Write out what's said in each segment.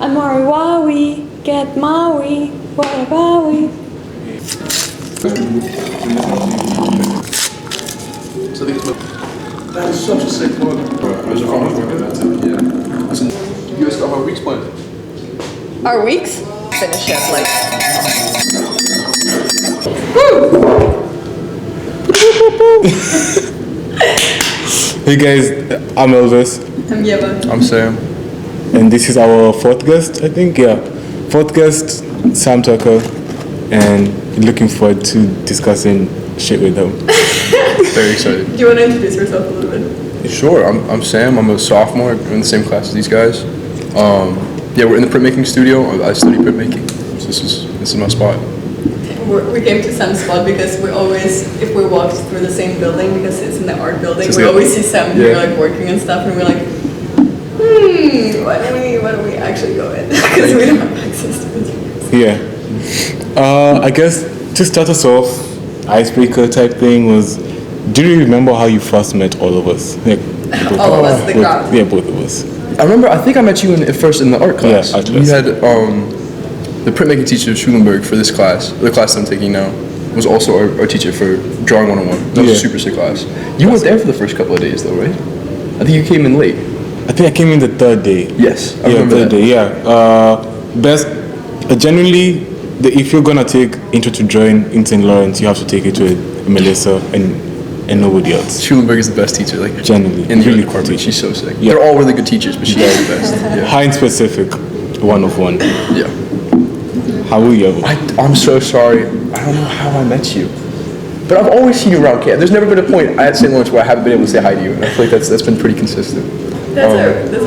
I'm Maui Waui, get Maui, what about we? That is such a sick one. There's a farmer's market, that's it, yeah. Listen, you guys got how weeks planned? Our weeks? Finish it like... Hey guys, I'm Elvis. I'm Yeva. I'm Sam. And this is our fourth guest, I think, yeah. Fourth guest, Sam Tucker. And looking forward to discussing shit with him. Very excited. Do you want to introduce yourself a little bit? Sure, I'm Sam. I'm a sophomore. I'm in the same class as these guys. Yeah, we're in the printmaking studio. I study printmaking. So this is my spot. We came to Sam's spot because we always, if we walked through the same building, because it's in the art building, we always see Sam here like working and stuff, and we're like, why don't we actually go in? Because we don't have access to it. Yeah. I guess to start us off, icebreaker type thing was, do you remember how you first met all of us? Like, all of us, the crowd. Yeah, both of us. I think I met you first in the art class. Yeah, art We class. had the printmaking teacher, Schulenberg, for this class, the class I'm taking now, was also our teacher for Drawing 101. That was a super sick class. You weren't there for the first couple of days though, right? I think you came in late. I think I came in the third day. Yes, I remember third that. day, generally, if you're gonna take Intro to Drawing in St. Lawrence, you have to take it to Melissa and nobody else. Schulenberg is the best teacher, like Generally, in the really art department. cool She's so sick. Yeah. They're all really good teachers, but she's the best. Yeah. High specific, one of one. Yeah. How are you? I'm so sorry. I don't know how I met you, but I've always seen you around camp. There's never been a point at St. Lawrence where I haven't been able to say hi to you, and I feel like that's been pretty consistent. That's a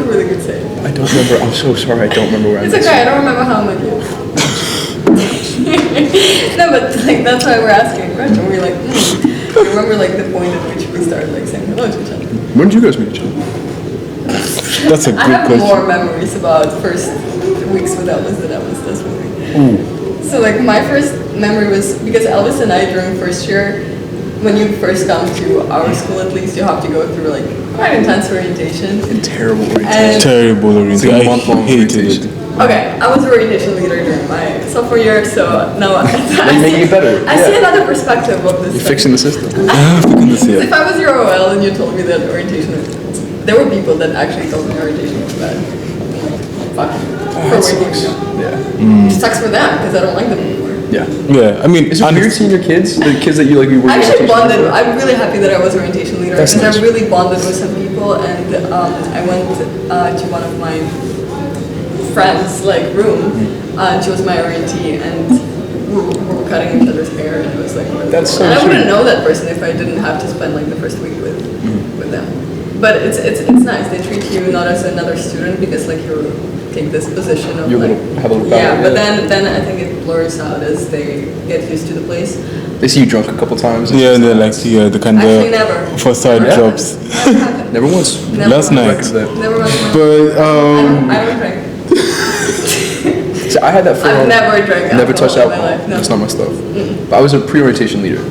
really good saying. I don't remember. I'm so sorry. I don't remember where I It's met okay, I you. don't remember how I met you. No, but like that's why we're asking a question. We're like, you remember like the point at which we started like saying hello to each other? When did you guys meet each other? That's a I good have question. more memories about first weeks with Elvis than Elvis does with me. So like my first memory was because Elvis and I during first year, when you first come to our school at least, you have to go through like quite intense orientation. Terrible orientation. And Terrible orientation. It's like a I month-long hated orientation. it. okay, I was orientation leader during my sophomore year, so now I You're making it better. I see another perspective of this. You're fixing the system. If I was your OL and you told me that orientation, there were people that actually told me orientation was bad. Fuck. For waking me up. Yeah. It sucks for them because I don't like them anymore. Yeah. Yeah, I mean, Is it weird seeing your kids, the kids that you like? You were I actually orientation bonded. for? I'm really happy that I was orientation leader That's because nice. I really bonded with some people, and I went to one of my friends' like room, and she was my orientee, and we were cutting each other's hair, and it was like really That's cool. so And I wouldn't sweet. know that person if I didn't have to spend like the first week with them. But it's nice. They treat you not as another student because like you take this position of You like have a little yeah. power, But yeah. then I think it blurs out as they get used to the place. They see you drunk a couple times. yeah, they're like, yeah, the kind Actually, of never. facade Yeah. drops. Never happened. Never once. Never Last once. night. Record that. Never once. But, I don't drink. So I had that for I've never drank Never touched alcohol in alcohol. my life. No. That's not my stuff. But I was a pre-orientation leader,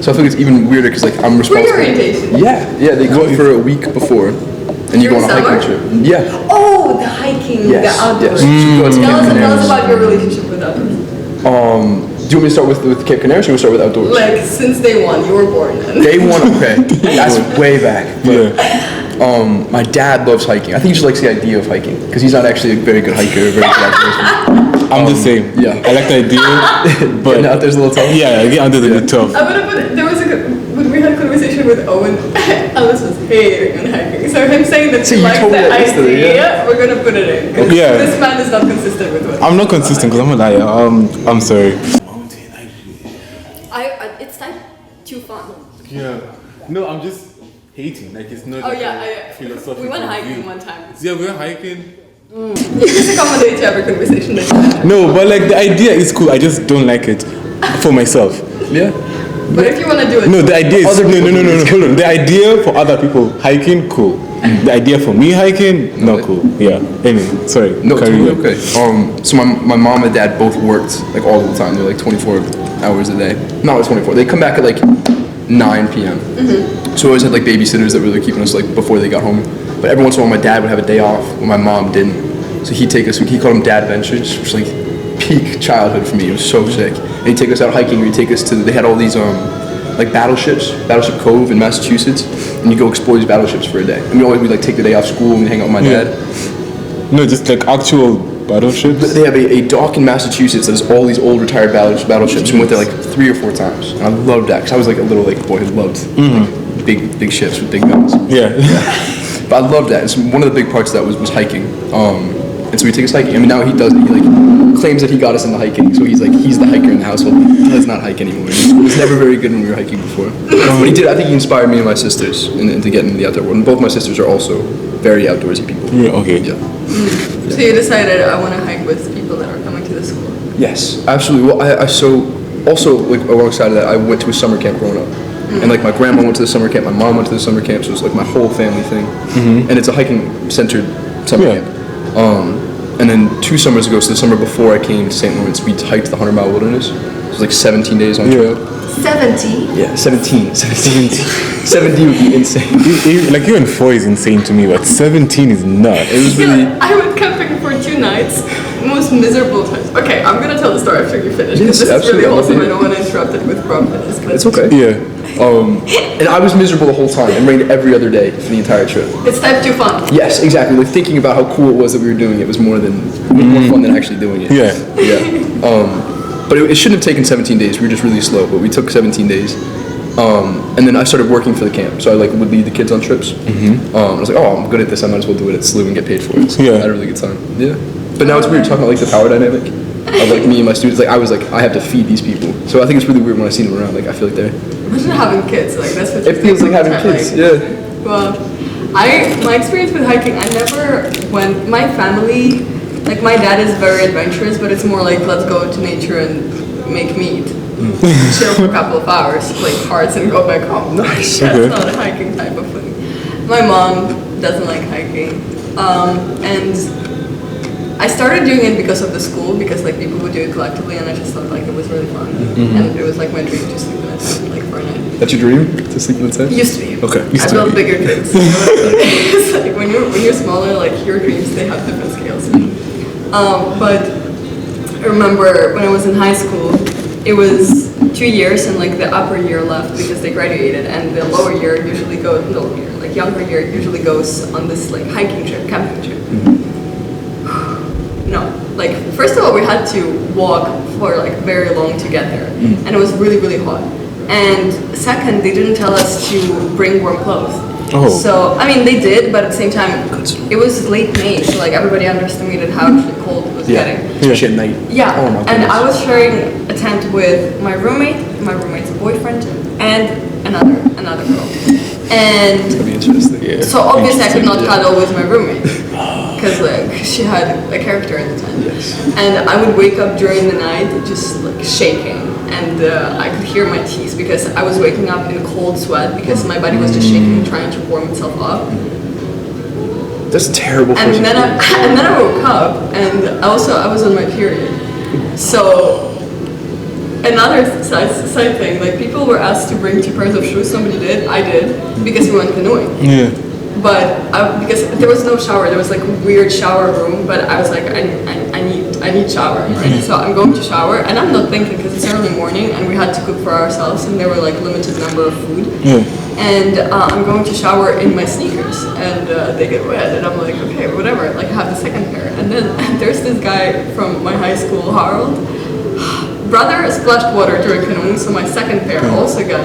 so I think it's even weirder because like I'm responsible. Pre-orientation? Yeah, they go for a week before, and you go on a During hiking summer? trip. Yeah. Oh, the hiking, Yes, the outdoors. yes. You go to Cape Tell us Canaveral. about your relationship with outdoors. Do you want me to start with Cape Canaveral, or should we start with outdoors? Like since day one, you were born. Day one, okay. That's way back. But, yeah. my dad loves hiking. I think he just likes the idea of hiking because he's not actually a very good hiker, a very good outdoorsman. I'm the same. yeah. I like the idea, but Getting out there's a little tough. yeah, getting out there's a bit tough. I would have put, there was a good, when we had a conversation with Owen, Alice was hating on hiking. So him saying that See, he you likes told me the that yesterday, idea, yeah. we're gonna put it in. 'Cause Yeah. This man is not consistent with what I'm not consistent because I'm a liar. I'm sorry. It's time to fun. Yeah. No, I'm just hating. Like it's not. Oh like yeah, a philosophical we went hiking view. one time. Yeah, we were hiking. You just accommodate to every conversation that you have. No, but like the idea is cool. I just don't like it for myself. Yeah. But if you want to do it, No, the idea is Other no. people Hold on. The idea for other people hiking, cool. The idea for me hiking, not cool. Yeah. Anyway, sorry. No, carry totally on. okay. So my mom and dad both worked like all the time. They're like 24 hours a day. Not like 24. They come back at like 9 p.m. So we always had like babysitters that were like keeping us like before they got home. But every once in a while my dad would have a day off when my mom didn't. So he'd take us. He called them dad ventures, which was like peak childhood for me. It was so sick. And he'd take us out hiking. Or he'd take us to. They had all these like battleships, Battleship Cove in Massachusetts, and you go explore these battleships for a day. And we'd like take the day off school and hang out with my dad. No, just like actual battleships. They have a dock in Massachusetts that has all these old retired battleships. We went there like 3 or 4 times, and I loved that because I was like a little like boy who loved like, big ships with big guns. Yeah. But I loved that. And so one of the big parts of that was hiking. And so he takes us hiking. I mean, now he like claims that he got us into hiking. So he's the hiker in the household. He does not hike anymore. It was never very good when we were hiking before. But he did. I think he inspired me and my sisters into getting into the outdoor world. And both my sisters are also very outdoorsy people. Yeah, okay. Yeah. So you decided I want to hike with people that are coming to the school. Yes, absolutely. Well, I also like alongside of that, I went to a summer camp growing up. And like my grandma went to the summer camp, my mom went to the summer camp, so it was like my whole family thing. And it's a hiking centered summer camp. And then 2 summers ago, so the summer before I came to St. Lawrence, we hiked the 100 Mile Wilderness. It was like 17 days on trail. 70? Yeah, 17. 70 would be insane. Like even 4 is insane to me, but 17 is nuts. It was really. I went camping for 2 nights. Most miserable times. Okay, I'm gonna tell the story after you finish. Yes, This is absolutely. really awesome. I don't want to interrupt it with grumpiness. It's okay. Yeah. And I was miserable the whole time. It rained every other day for the entire trip. It's type 2 fun. Yes, exactly. Like thinking about how cool it was that we were doing it was more fun than actually doing it. Yeah. Yeah. But it shouldn't have taken 17 days. We were just really slow. But we took 17 days. And then I started working for the camp. So I like would lead the kids on trips. I was like, oh, I'm good at this. I might as well do it at SLU and get paid for it. So I had a really good time. Yeah. But now it's weird talking about like the power dynamic of like me and my students. Like I was like, I have to feed these people. So I think it's really weird when I see them around. Like I feel like they're. Imagine having kids. Like that's what. It feels like having kids. Yeah. Well, my experience with hiking, I never went. My family, like my dad is very adventurous, but it's more like let's go to nature and make meat, chill for a couple of hours, play cards, and go back home. Nice. That's not a hiking type of thing. My mom doesn't like hiking, and I started doing it because of the school, because like people would do it collectively, and I just thought like it was really fun, and it was like my dream to sleep in a tent like for a night. That's your dream to sleep in a tent? Used to be. Okay. I built bigger dreams. It's like when you're smaller, like your dreams they have different scales. But I remember when I was in high school, it was 2 years, and like the upper year left because they graduated, and the lower year usually goes. Like younger year usually goes on this like hiking trip, camping trip. No, like first of all, we had to walk for like very long to get there, and it was really, really hot. And second, they didn't tell us to bring warm clothes. Oh. So I mean, they did, but at the same time, it was late May, so like everybody underestimated how actually cold it was getting. Especially at night. Yeah, Oh my and goodness. I was sharing a tent with my roommate's boyfriend, and another girl. And That'd be interesting. Yeah. so obviously I could not cuddle with my roommate because like she had a character in the tent. Yes. And I would wake up during the night just like shaking, and I could hear my teeth because I was waking up in cold sweat because my body was just shaking, trying to warm itself up. That's terrible. And then I woke up, and also I was on my period. So another side thing, like people were asked to bring 2 pairs of shoes. Somebody did. I did because we went canoeing. Yeah. But because there was no shower, there was like a weird shower room. But I was like, I need shower, right? So I'm going to shower, and I'm not thinking because it's early morning, and we had to cook for ourselves, and there were like limited number of food. Yeah. And I'm going to shower in my sneakers, and they get wet, and I'm like, okay, whatever. Like I have the second pair, and then there's this guy from my high school, Harold. Brother splashed water during canoeing, so my second pair also got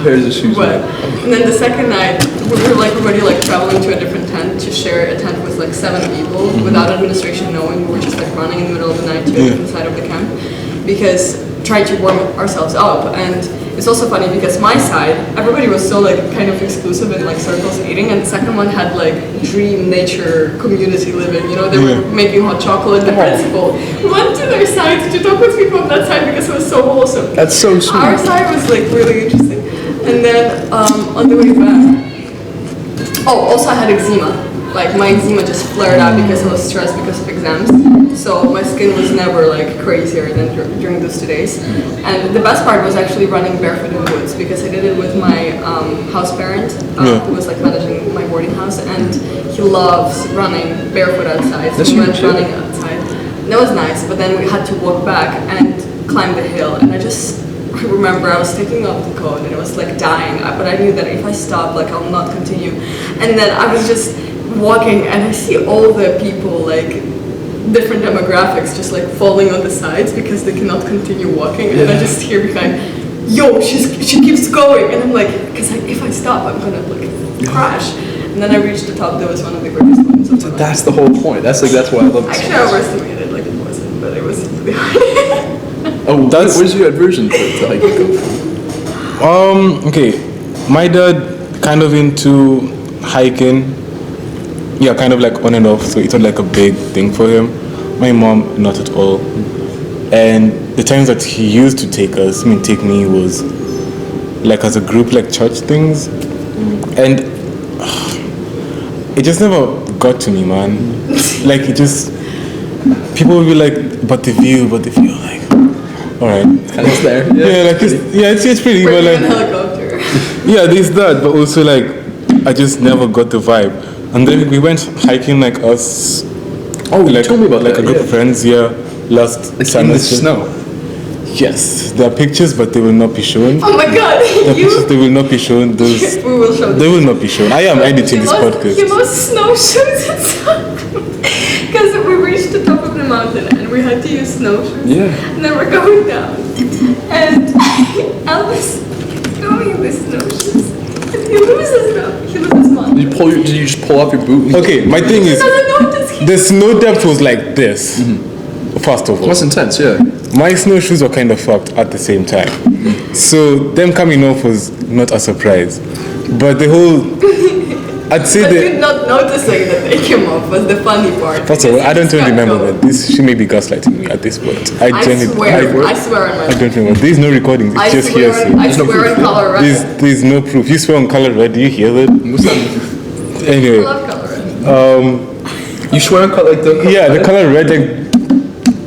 Pairs of shoes. wet. And then the second night, we were like already like traveling to a different tent to share a tent with like 7 people without administration knowing. We were just like running in the middle of the night to a different side of the camp because trying to warm ourselves up. And it's also funny because my side, everybody was still like kind of exclusive in like circles eating, and the second one had like dream nature community living. You know, they were making hot chocolate. The principal went to their side to talk with people on that side because it was so wholesome. That's so sweet. Our side was like really interesting. And then on the way back, also I had eczema. Like my eczema just flared out because I was stressed because of exams. So my skin was never like crazier than during those 2 days. And the best part was actually running barefoot in the woods because I did it with my house parent who was like managing my boarding house, and he loves running barefoot outside. So we went running outside. And that was nice, but then we had to walk back and climb the hill, and I remember I was taking off the coat and it was like dying, but I knew that if I stop, like I'll not continue. And then I was just walking and I see all the people, like different demographics, just like falling on the sides because they cannot continue walking. And I just hear behind, yo, she keeps going, and I'm like, because if I stop, I'm gonna like crash. And then I reached the top. That was one of the greatest moments of my life. That's the whole point. That's why I love it. Actually, I overestimated, like it wasn't, but it was really hard. Oh, where's your aversion to hiking come from? Okay, my dad kind of into hiking. Yeah, kind of like on and off. So it's not like a big thing for him. My mom, not at all. And the times that he used to take me was like as a group, like church things. And it just never got to me, man. Like it just, people would be like, but the view, like, all right. It's there. Yeah, like it's pretty, but like, helicopter. yeah, there's that, but also like, I just never got the vibe. And then we went hiking like us. Oh, you like, told me about like that. a group of friends, last Like in summer. the snow. Yes, there are pictures, but they will not be shown. Oh my god, Pictures, they will not be shown. Those We will show them. they will not be shown. I am editing this He podcast. lost snowshoes and stuff. Because we reached the top of the mountain and we had to use snowshoes. Yeah. And then we're going down. And Elvis is going in the snowshoes. And he loses them. He loses one. Did you just pull off your boot? Okay, my thing He is, doesn't notice. the snow depth was like this. First of all, That's intense, yeah. my snowshoes were kind of fucked at the same time. So them coming off was not a surprise. But the whole, I'd say But that. you not noticing that they came off was the funny part. First of all, I don't Because even he just remember kept that. This she may be gaslighting me at this point. I swear on my I life. don't remember. There's no recording. It's I just swear hearsay. on, I swear on color red. There's no proof. You swear on color red. Do you hear that? What's that? I Anyway, love color red. You swear on the yeah, the color red. Like,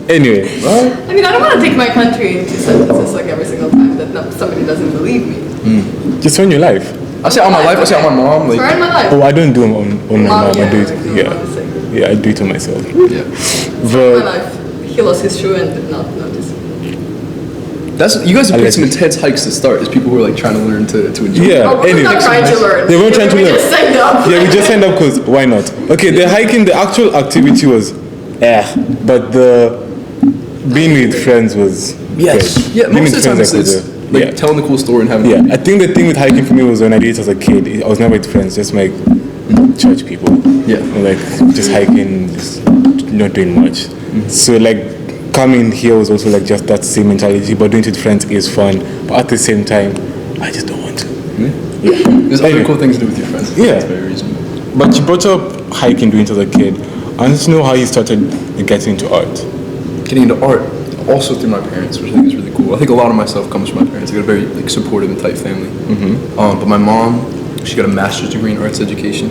anyway, I mean, I don't want to take my country into sentences like every single time that somebody doesn't believe me. just on your life. I say on my life, I say on my mom. Like, Swear on my life. Oh, I don't do it on my mom. I do it. Yeah. Yeah, I do it to myself. yeah. My But life. He lost his shoe and did not notice. You guys have I played some like it. intense hikes to start. As people who are like trying to learn to enjoy. yeah, Oh, we're anyway. not trying to learn. They weren't trying to we learn. just signed up. Yeah, we just signed up because why not? Okay, the hiking, the actual activity was, but the being with friends was Yes. great. Yeah. Being Most of with the time, friends, it's like yeah. telling the cool story and having. Yeah, I think the thing with hiking for me was when I did it as a kid. I was never with friends, just like church people. Yeah. And, like just hiking, just not doing much. So like coming here was also like just that same mentality. But doing it with friends is fun. But at the same time, I just don't want to. There's other Anyway. cool things to do with your friends. Yeah. That's very reasonable. But you brought up hiking doing it as a kid. I want to know how you started getting into art. Getting into art, also through my parents, which I think is really cool. I think a lot of myself comes from my parents. I got a very like supportive and tight family. But my mom, she got a master's degree in arts education,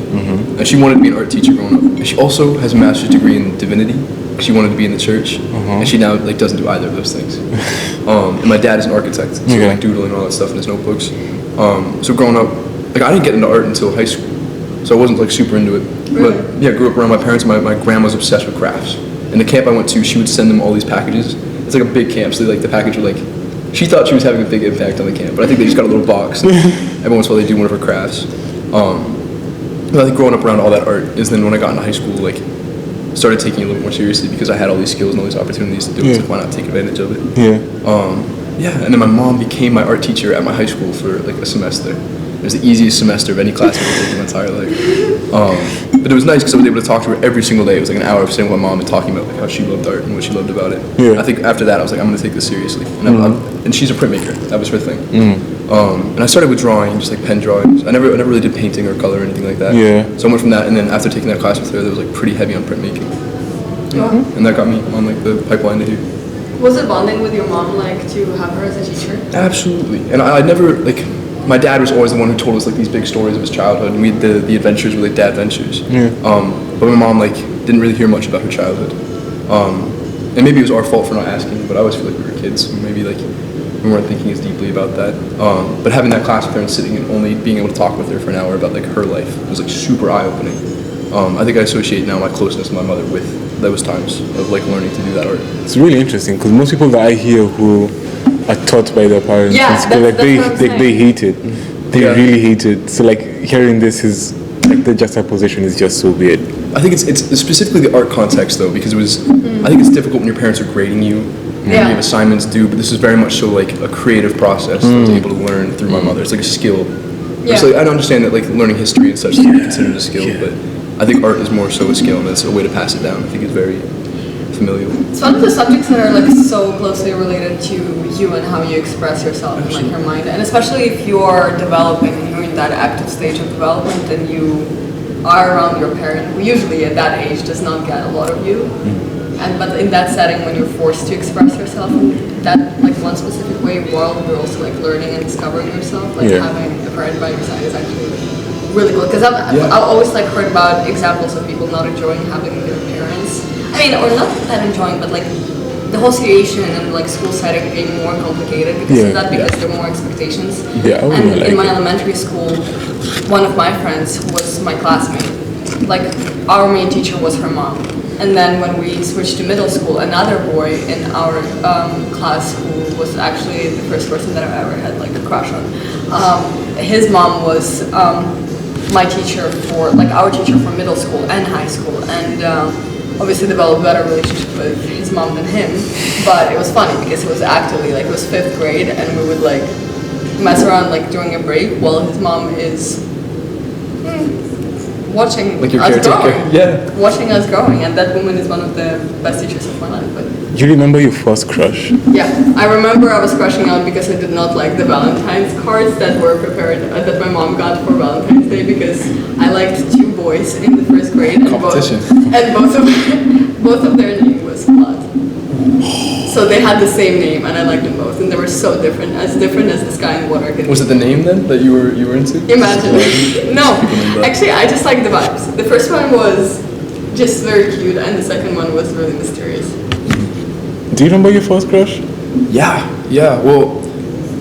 and she wanted to be an art teacher growing up. And she also has a master's degree in divinity. She wanted to be in the church, and she now like doesn't do either of those things. And my dad is an architect, so Okay. like doodling all that stuff in his notebooks. So growing up, like I didn't get into art until high school, so I wasn't like super into it. But yeah, I grew up around my parents. My grandma's obsessed with crafts. And the camp I went to, she would send them all these packages. It's like a big camp, so like the package would like, she thought she was having a big impact on the camp, but I think they just got a little box. Every once in a while they do one of her crafts. I think growing up around all that art is then when I got into high school, like started taking it a little more seriously because I had all these skills and all these opportunities to do it. So why not take advantage of it? Yeah. Yeah, and then my mom became my art teacher at my high school for like a semester. It was the easiest semester of any class I've ever taken in my entire life. But it was nice because I was able to talk to her every single day. It was like an hour of sitting with my mom and talking about like how she loved art and what she loved about it. Yeah. I think after that I was like, I'm gonna take this seriously. And, and she's a printmaker. That was her thing. And I started with drawing, just like pen drawings. I never really did painting or color or anything like that. Yeah. So I went from that, and then after taking that class with her, that was like pretty heavy on printmaking. And that got me on like the pipeline to here. Was it bonding with your mom, like, to have her as a teacher? Absolutely. And I never, like, my dad was always the one who told us, like, these big stories of his childhood, and we had the adventures were, like, dad ventures. But my mom, like, didn't really hear much about her childhood. And maybe it was our fault for not asking, but I always feel like we were kids, so maybe, like, we weren't thinking as deeply about that. But having that class with her and sitting and only being able to talk with her for an hour about like her life was like super eye-opening. I think I associate now my closeness to my mother with those times of like learning to do that art. It's really interesting because most people that I hear who are taught by their parents Yeah, in school, like that's they hate it. They Yeah. really hate it. So like hearing this is like the juxtaposition is just so weird. I think it's specifically the art context though, because it was. I think it's difficult when your parents are grading you. And Yeah. you have assignments due, but this is very much so like a creative process that I was able to learn through my mother. It's like a skill. Yeah. It's like, I understand that like learning history and such can be considered a skill, but I think art is more so a skill and it's a way to pass it down. I think it's very familial. It's one of the subjects that are like so closely related to you and how you express yourself and like your mind, and especially if you're developing and you're in that active stage of development and you are around your parent, who usually at that age does not get a lot of you. And but in that setting, when you're forced to express yourself in that like one specific way, while you're also like learning and discovering yourself, like having a parent by your side is actually really cool. Because I've always like heard about examples of people not enjoying having their parents. I mean, or not that enjoying, but like the whole situation and like school setting being more complicated because of that, because there are more expectations. Yeah, I would and like in my it. elementary school, one of my friends who was my classmate. Like our main teacher was her mom. And then when we switched to middle school, another boy in our class who was actually the first person that I ever had like a crush on, his mom was my teacher for, like our teacher for middle school and high school. And obviously developed a better relationship with his mom than him. But it was funny because it was actually like, it was 5th grade and we would like mess around like during a break while his mom is watching Like your us caretaker. growing. Yeah. Watching us growing, and that woman is one of the best teachers of my life. But You remember your first crush? yeah, I remember I was crushing out because I did not like the Valentine's cards that were prepared, that my mom got for Valentine's Day, because I liked 2 boys in the 1st grade, and Competition. both of their name was Vlad. So they had the same name, and I liked them both, and they were so different as the sky and water could be. Was it the name then that you were into? Imagine. No, actually, I just liked the vibes. The first one was just very cute, and the second one was really mysterious. Do you remember your first crush? Yeah. Well,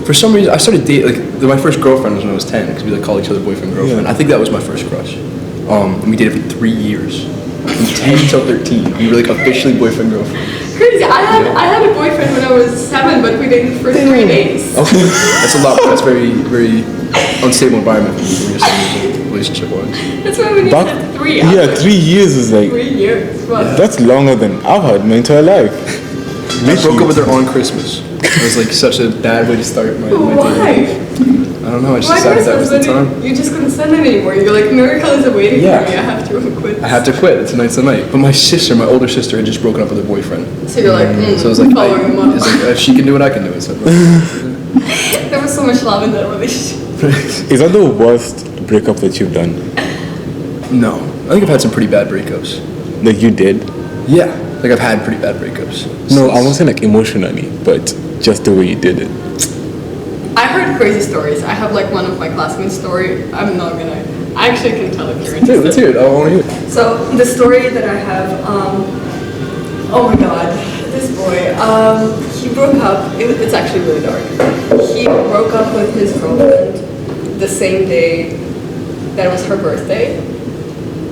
for some reason I started dating. My first girlfriend was when I was 10 because we like called each other boyfriend girlfriend. Yeah. I think that was my first crush. And we dated for 3 years, from 10 till 13. We were like officially boyfriend girlfriend. Crazy. I had a boyfriend when I was 7, but we dated for 3 days. Okay, that's a lot. That's very unstable environment for me when you're relationship wise. That's why when you said 3. I was like, 3 years is like 3 years. Well, that's longer than I've had my entire life. I broke up with her on Christmas. It was like such a bad way to start my why? dating. I don't know. I just Why decided that was the Christmas? time. You just couldn't send it anymore. You're like, miracle is awaiting Yeah. for me. I have to quit. I had to quit. Tonight's the night. But my older sister, had just broken up with her boyfriend. So you're like, So it was like, following him up. it's like, if she can do it, I can do it. So, There was so much love in that relationship. Is that the worst breakup that you've done? no, I think I've had some pretty bad breakups. That you did? Yeah, like I've had pretty bad breakups. No, I wasn't saying like emotionally, but just the way you did it. I heard crazy stories. I have like one of my classmates' story. I actually can tell if you're interested. Dude, let's hear it. I want to hear it. So the story that I have, oh my god, this boy, he broke up, it's actually really dark. He broke up with his girlfriend the same day that it was her birthday,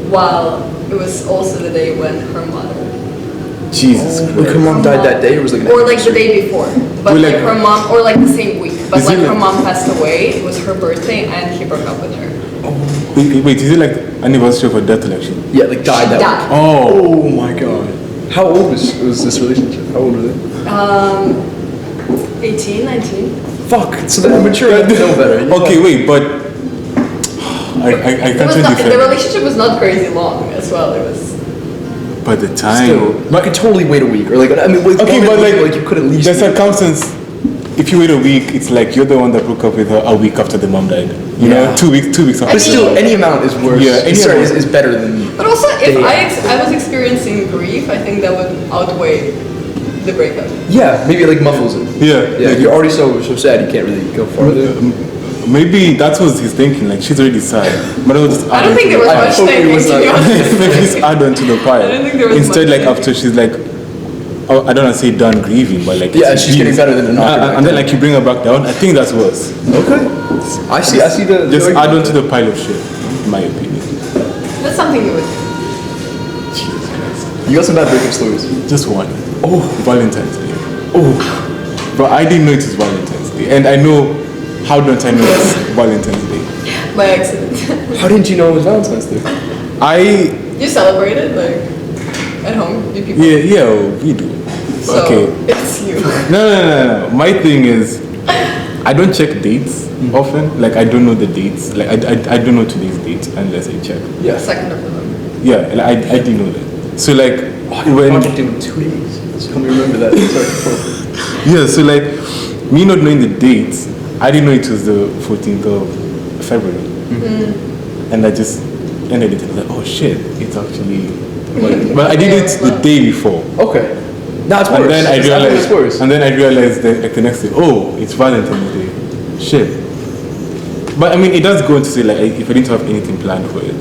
while it was also the day when her mother. Jesus Like Christ. her mom died that day, or was it like? Or like the day before, but Wait, like like- her mom, or like the same week, but Is like it her like- mom passed away, it was her birthday, and he broke up with her. Wait, is it like the anniversary of her death election? Yeah, like died that Died. week. Oh. Oh my god. How old was this relationship? How old were they? 18, 19. Fuck. So they're mature. I know better. Okay, wait, but I can't say The different. relationship was not crazy long as well. It was. By the time. Still, I could totally wait a week, or like I mean, wait, Okay, but like you could at least. the circumstance. If you wait a week, it's like you're the one that broke up with her a week after the mom died. You know, Yeah. 2 weeks after. But still, any amount is worse. Yeah, any Sorry, amount. is better than. But also, if Day I was experiencing grief, I think that would outweigh the breakup. Yeah, maybe it like muffles it. Yeah, Yeah, like- you're already so sad you can't really go farther. Maybe that was his thinking. Like she's already sad, but I was just. I don't think there was I much hope it thinking, was to be not- honest. Maybe just add on to the pile. I don't think there was Instead, much like after she's like, oh, I don't want to say done grieving, but like Yeah, it's she's getting abused. better than knocking back And then down. like you bring her back down. I think that's worse. Okay. I see the Just the add on argument to the pile of shit, in my opinion. That's something you would do. Jesus Christ. You got some bad breakup stories. Just one. Oh, Valentine's Day. Oh, but I didn't know it was Valentine's Day, and I know how don't I know it's Valentine's Day? By accident. How didn't you know it was Valentine's Day? You celebrate it like at home? Do people? Yeah, we do. So Okay. it's you. No. My thing is, I don't check dates often. Like I don't know the dates. Like I don't know today's date unless I check. Yeah. 2nd of November. Yeah, like, I didn't know that. So like when Project in 2 days. Just help me remember that. Sorry. yeah, so like me not knowing the dates, I didn't know it was the 14th of February, and I just ended it. I was like, oh shit, it's actually. But I did it the day before. Okay. That's worse. And then I It's realized, worse. and then I realized that like the next day, oh, it's Valentine's Day. Shit. But I mean, it does go on to say like if I didn't have anything planned for it,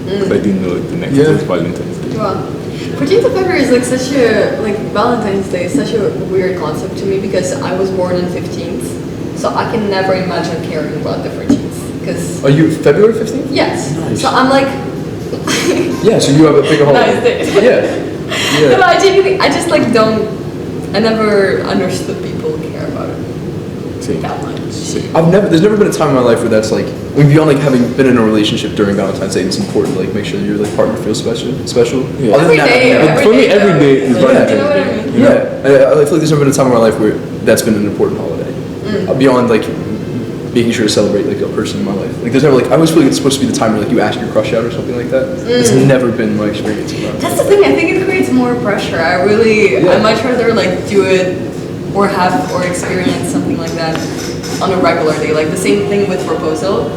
because I didn't know the next day was Valentine's Day. Wow. 14th of February is like such a, like Valentine's Day is such a weird concept to me because I was born on 15th. So I can never imagine caring about the 14th. Because, Are you February 15th? yes. Nice. So I'm like, Yeah, so you have a bigger holiday. nice day. Yeah. No, but I just like don't, I never understood people care about it Same. that much. Same. There's never been a time in my life where that's like, I mean, beyond like having been in a relationship during Valentine's Day, it's important to like make sure your like partner feels special. Yeah. Other than Every that, day, I've never- For me, every day is like, Valentine's you know what I Day. mean? Yeah, I feel like there's never been a time in my life where that's been an important holiday. Beyond like making sure to celebrate like a person in my life. Like there's never like I always feel like it's supposed to be the time where like you ask your crush out or something like that. It's never been my experience. That's the thing. I think it creates more pressure. I much rather like do it or have or experience something like that on a regular day. Like the same thing with proposal.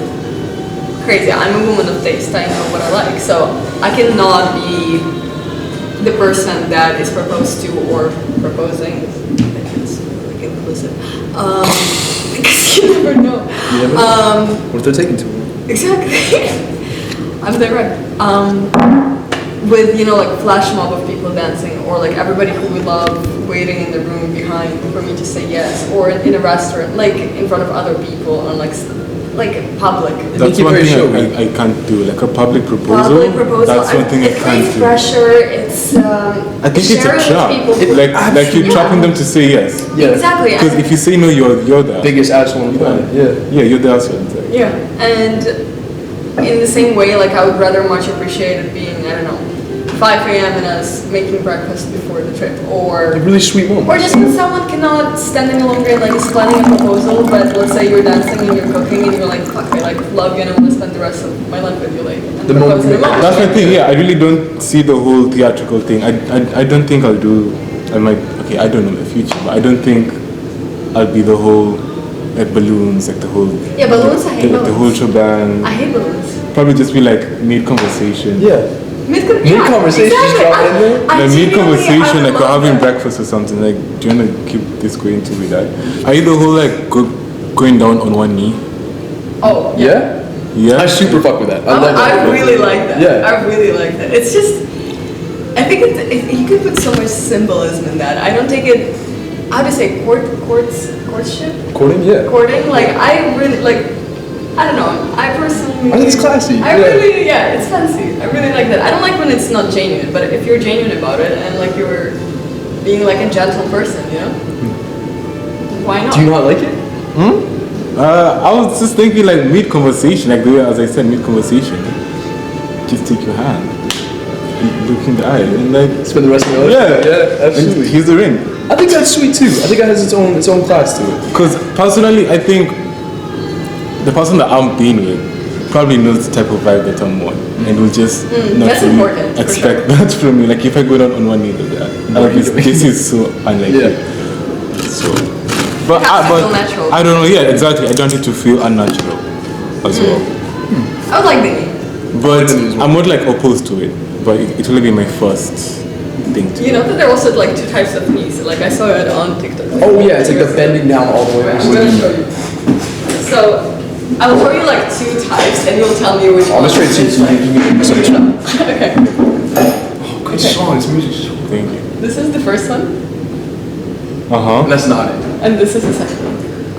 Crazy. I'm a woman of taste. I know what I like. So I cannot be the person that is proposed to or proposing. It's like inclusive. Because you never know. What if they're taking too long? Exactly. I'm direct. With like flash mob of people dancing, or like everybody who would love waiting in the room behind for me to say yes, or in a restaurant, like in front of other people, on like public. That's you one very thing sure. I can't do. Like a public proposal. Public proposal. That's one thing I it can't creates do. pressure. It's I think it's a sharing with trap. people. Like you're trapping them to say yes. Yeah. Exactly. Because if you say no, you're the Biggest asshole on the planet. Yeah. yeah, you're the asshole. Exactly. Yeah, and in the same way, like I would rather much appreciate it being, I don't know, 5 a.m. and us making breakfast before the trip, or Really sweet moment. or just when someone cannot stand any longer and like is planning a proposal, but let's say you're dancing and you're cooking and you're like, fuck, I like love you and I want to spend the rest of my life with you, like, and The propose in a moment- moment. That's my thing. Yeah, I really don't see the whole theatrical thing. I don't think I'll do. I might. Okay, I don't know the future, but I don't think I'll be the whole like balloons, like the whole. Yeah, balloons, I hate the whole balloons. shebang. I hate balloons. Probably just be like mid conversation. Yeah. exactly. Mid-conversation, just drop it in there. Like mid conversation, like we're having breakfast. breakfast or something. Like, do you wanna keep this going to with that? Are you the whole like going down on one knee? Oh, Yeah? Yeah. I super fuck with that. I love that. I really like that. Yeah. I really like that. It's just, I think you could put so much symbolism in that. I don't take it, how to say, courtship? Courting? Yeah. Courting? Like, I really, like, I don't know. I personally. I think it's classy, I yeah. really, yeah, it's fancy. I really like that. I don't like when it's not genuine, but if you're genuine about it and like you're being like a gentle person, you know? Why not? Do you not like it? I was just thinking like mid conversation, like the way as I said mid conversation. Just take your hand, and look in the eye, and like Spend the rest of your life? Yeah, absolutely. And here's the ring. I think that's sweet too. I think it has its own class to it. Because personally, I think the person that I'm being with probably knows the type of vibe that I'm on, and will just not that's really important, for expect that from me. Like if I go down on one knee, like that, No, like, you don't. this is so unlikely. Yeah. So, but It has to but feel natural. I don't know. Yeah, exactly. I don't need to feel unnatural as well. I would like the knee. But the knee as well. I'm not like opposed to it. But it will be my first thing to You know that there are also like two types of knees. Like I saw it on TikTok. Oh yeah, it's like the bending down all the way. I'm gonna show you. So I'll show you like two types, and you'll tell me which I'm one. a straight suit, is so like. you can switch it up. Okay. Good song. This music's so Thank you. This is the first one. Uh-huh. And that's not it. And this is the second one.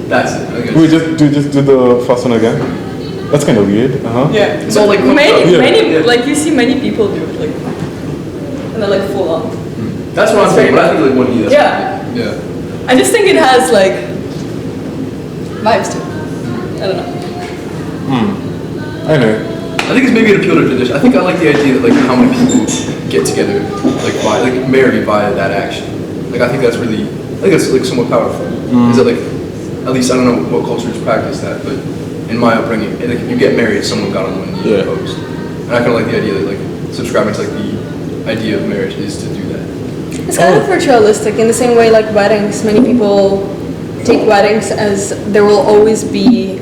That's it. Okay. We just do the first one again. That's kind of weird. Uh-huh. Yeah. It's all like many, Yeah. many, Yeah. like you see many people do it, like, and they're like full on. That's what I'm saying. But I think like one E. Yeah. Yeah. I just think it has like vibes to it. I don't know. I know. I think it's maybe an appeal to tradition. I think I like the idea that like how many people get together, like marry via that action. Like I think that's really, I think that's like somewhat powerful. Is that like, at least I don't know what cultures practice that, but in my upbringing, like if you get married, someone got on one knee Yeah. proposed. And I kind of like the idea that like subscribing to like the idea of marriage is to do that. It's kind of ritualistic in the same way like weddings. Many people take weddings as there will always be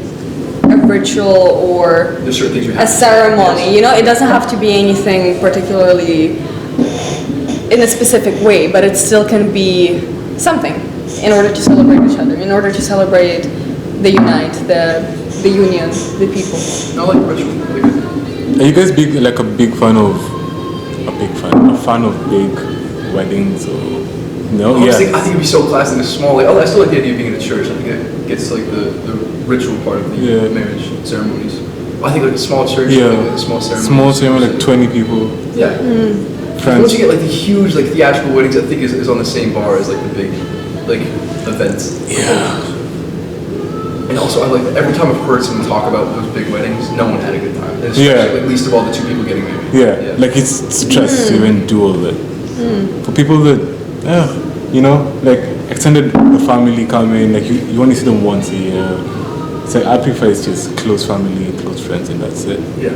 a ritual or There's certain things you a have. to do. ceremony. Yes. You know, it doesn't have to be anything particularly in a specific way, but it still can be something in order to celebrate each other, in order to celebrate the unite, the union, the people. I like ritual. Like, Are you guys a fan of big weddings or no? I think it'd be so classic and small. Like, I still like the idea of being in a church. I think it gets to like the ritual part of the Yeah. marriage ceremonies. I think like a small church, Yeah. like a small ceremony. Small ceremony, like 20 people. Yeah. Friends. Once you get like the huge like theatrical weddings, I think is on the same bar as like the big like events. Yeah. And also, I like every time I've heard someone talk about those big weddings, no one had a good time. And especially, Yeah. like, least of all the two people getting married. Yeah, like it's stress to even do all that. For people that, you know, like extended family come in, like you only see them once a year. So I prefer it's just close family, close friends, and that's it. Yeah.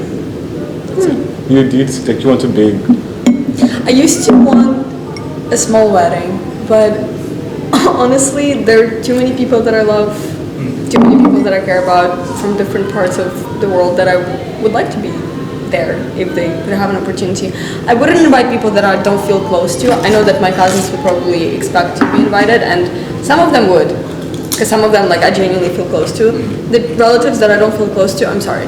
That's it. You did like you want a big. I used to want a small wedding, but honestly, there are too many people that I love, too many people that I care about from different parts of the world that I would like to be there if they could have an opportunity. I wouldn't invite people that I don't feel close to. I know that my cousins would probably expect to be invited, and some of them would, because some of them like I genuinely feel close to. The relatives that I don't feel close to, I'm sorry.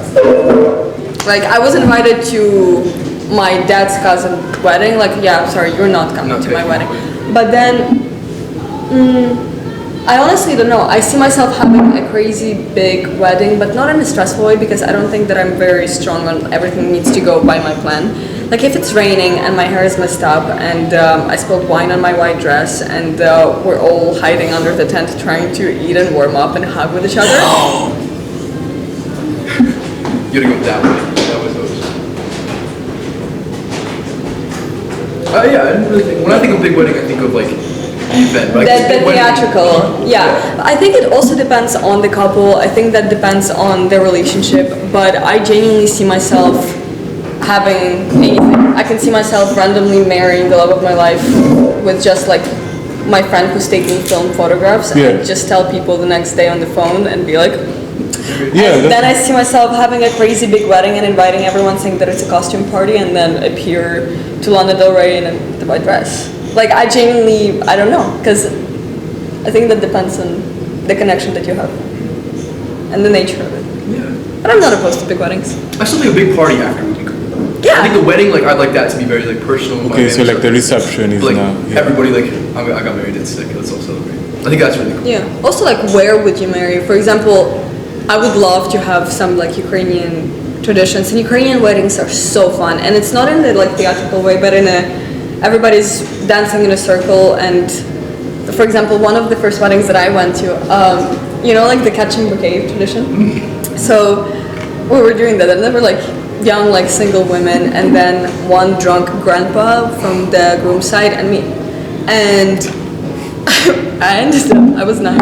Like I was invited to my dad's cousin wedding. Like yeah, I'm sorry, you're not coming to my wedding. But then. I honestly don't know. I see myself having a crazy big wedding, but not in a stressful way because I don't think that I'm very strong on everything needs to go by my plan. Like if it's raining and my hair is messed up and I spilled wine on my white dress and we're all hiding under the tent trying to eat and warm up and hug with each other. You gotta go that way. That was those. Yeah, I didn't really think. When I think of big wedding, I think of like the event. But The theatrical, yeah. I think it also depends on the couple. I think that depends on their relationship. But I genuinely see myself having anything. I can see myself randomly marrying the love of my life with just like my friend who's taking film photographs and just tell people the next day on the phone and be like. Yeah. And then I see myself having a crazy big wedding and inviting everyone, saying that it's a costume party, and then appear to Lana Del Rey in the white dress. Like I genuinely, I don't know, because I think that depends on the connection that you have and the nature of it. Yeah. But I'm not opposed to big weddings. I still think a big party after would be cool. Yeah. I think the wedding, like I'd like that to be very like personal. with my Okay, so family like the stuff. reception is Like now. Yeah. everybody, like I got married. It's sick. Let's all celebrate. I think that's really cool. Yeah. Also, like, where would you marry? For example, I would love to have some like Ukrainian traditions. And Ukrainian weddings are so fun, and it's not in the like theatrical way, but in a everybody's dancing in a circle. And for example, one of the first weddings that I went to, you know, like the catching bouquet tradition. So we were doing that, and there were like young, like single women, and then one drunk grandpa from the groom's side, and me, and. I was 9.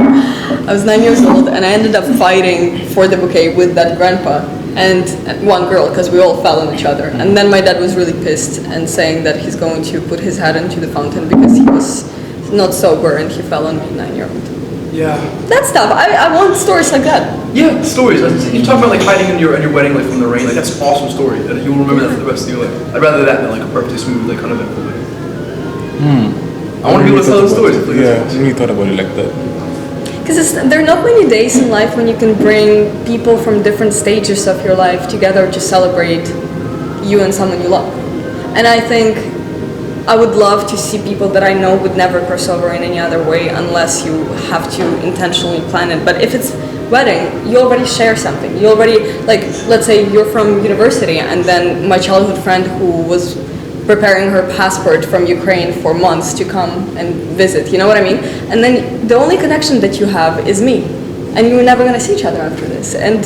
I was 9 years old, and I ended up fighting for the bouquet with that grandpa and one girl because we all fell on each other. And then my dad was really pissed and saying that he's going to put his head into the fountain because he was not sober and he fell on me, 9-year-old. Yeah. That stuff. I want stories like that. Yeah, stories. You talk about like hiding in your wedding like from the rain. Like that's an awesome story. That you'll remember that for the rest of your life. I'd rather that than like a perfectly smooth, like uneventful way. I want to be able to tell those stories. Yeah, I really thought about it like that. Because there are not many days in life when you can bring people from different stages of your life together to celebrate you and someone you love. And I think I would love to see people that I know would never cross over in any other way unless you have to intentionally plan it. But if it's wedding, you already share something. You already, like, let's say you're from university and then my childhood friend who was preparing her passport from Ukraine for months to come and visit, you know what I mean? And then the only connection that you have is me. And you're never gonna see each other after this. And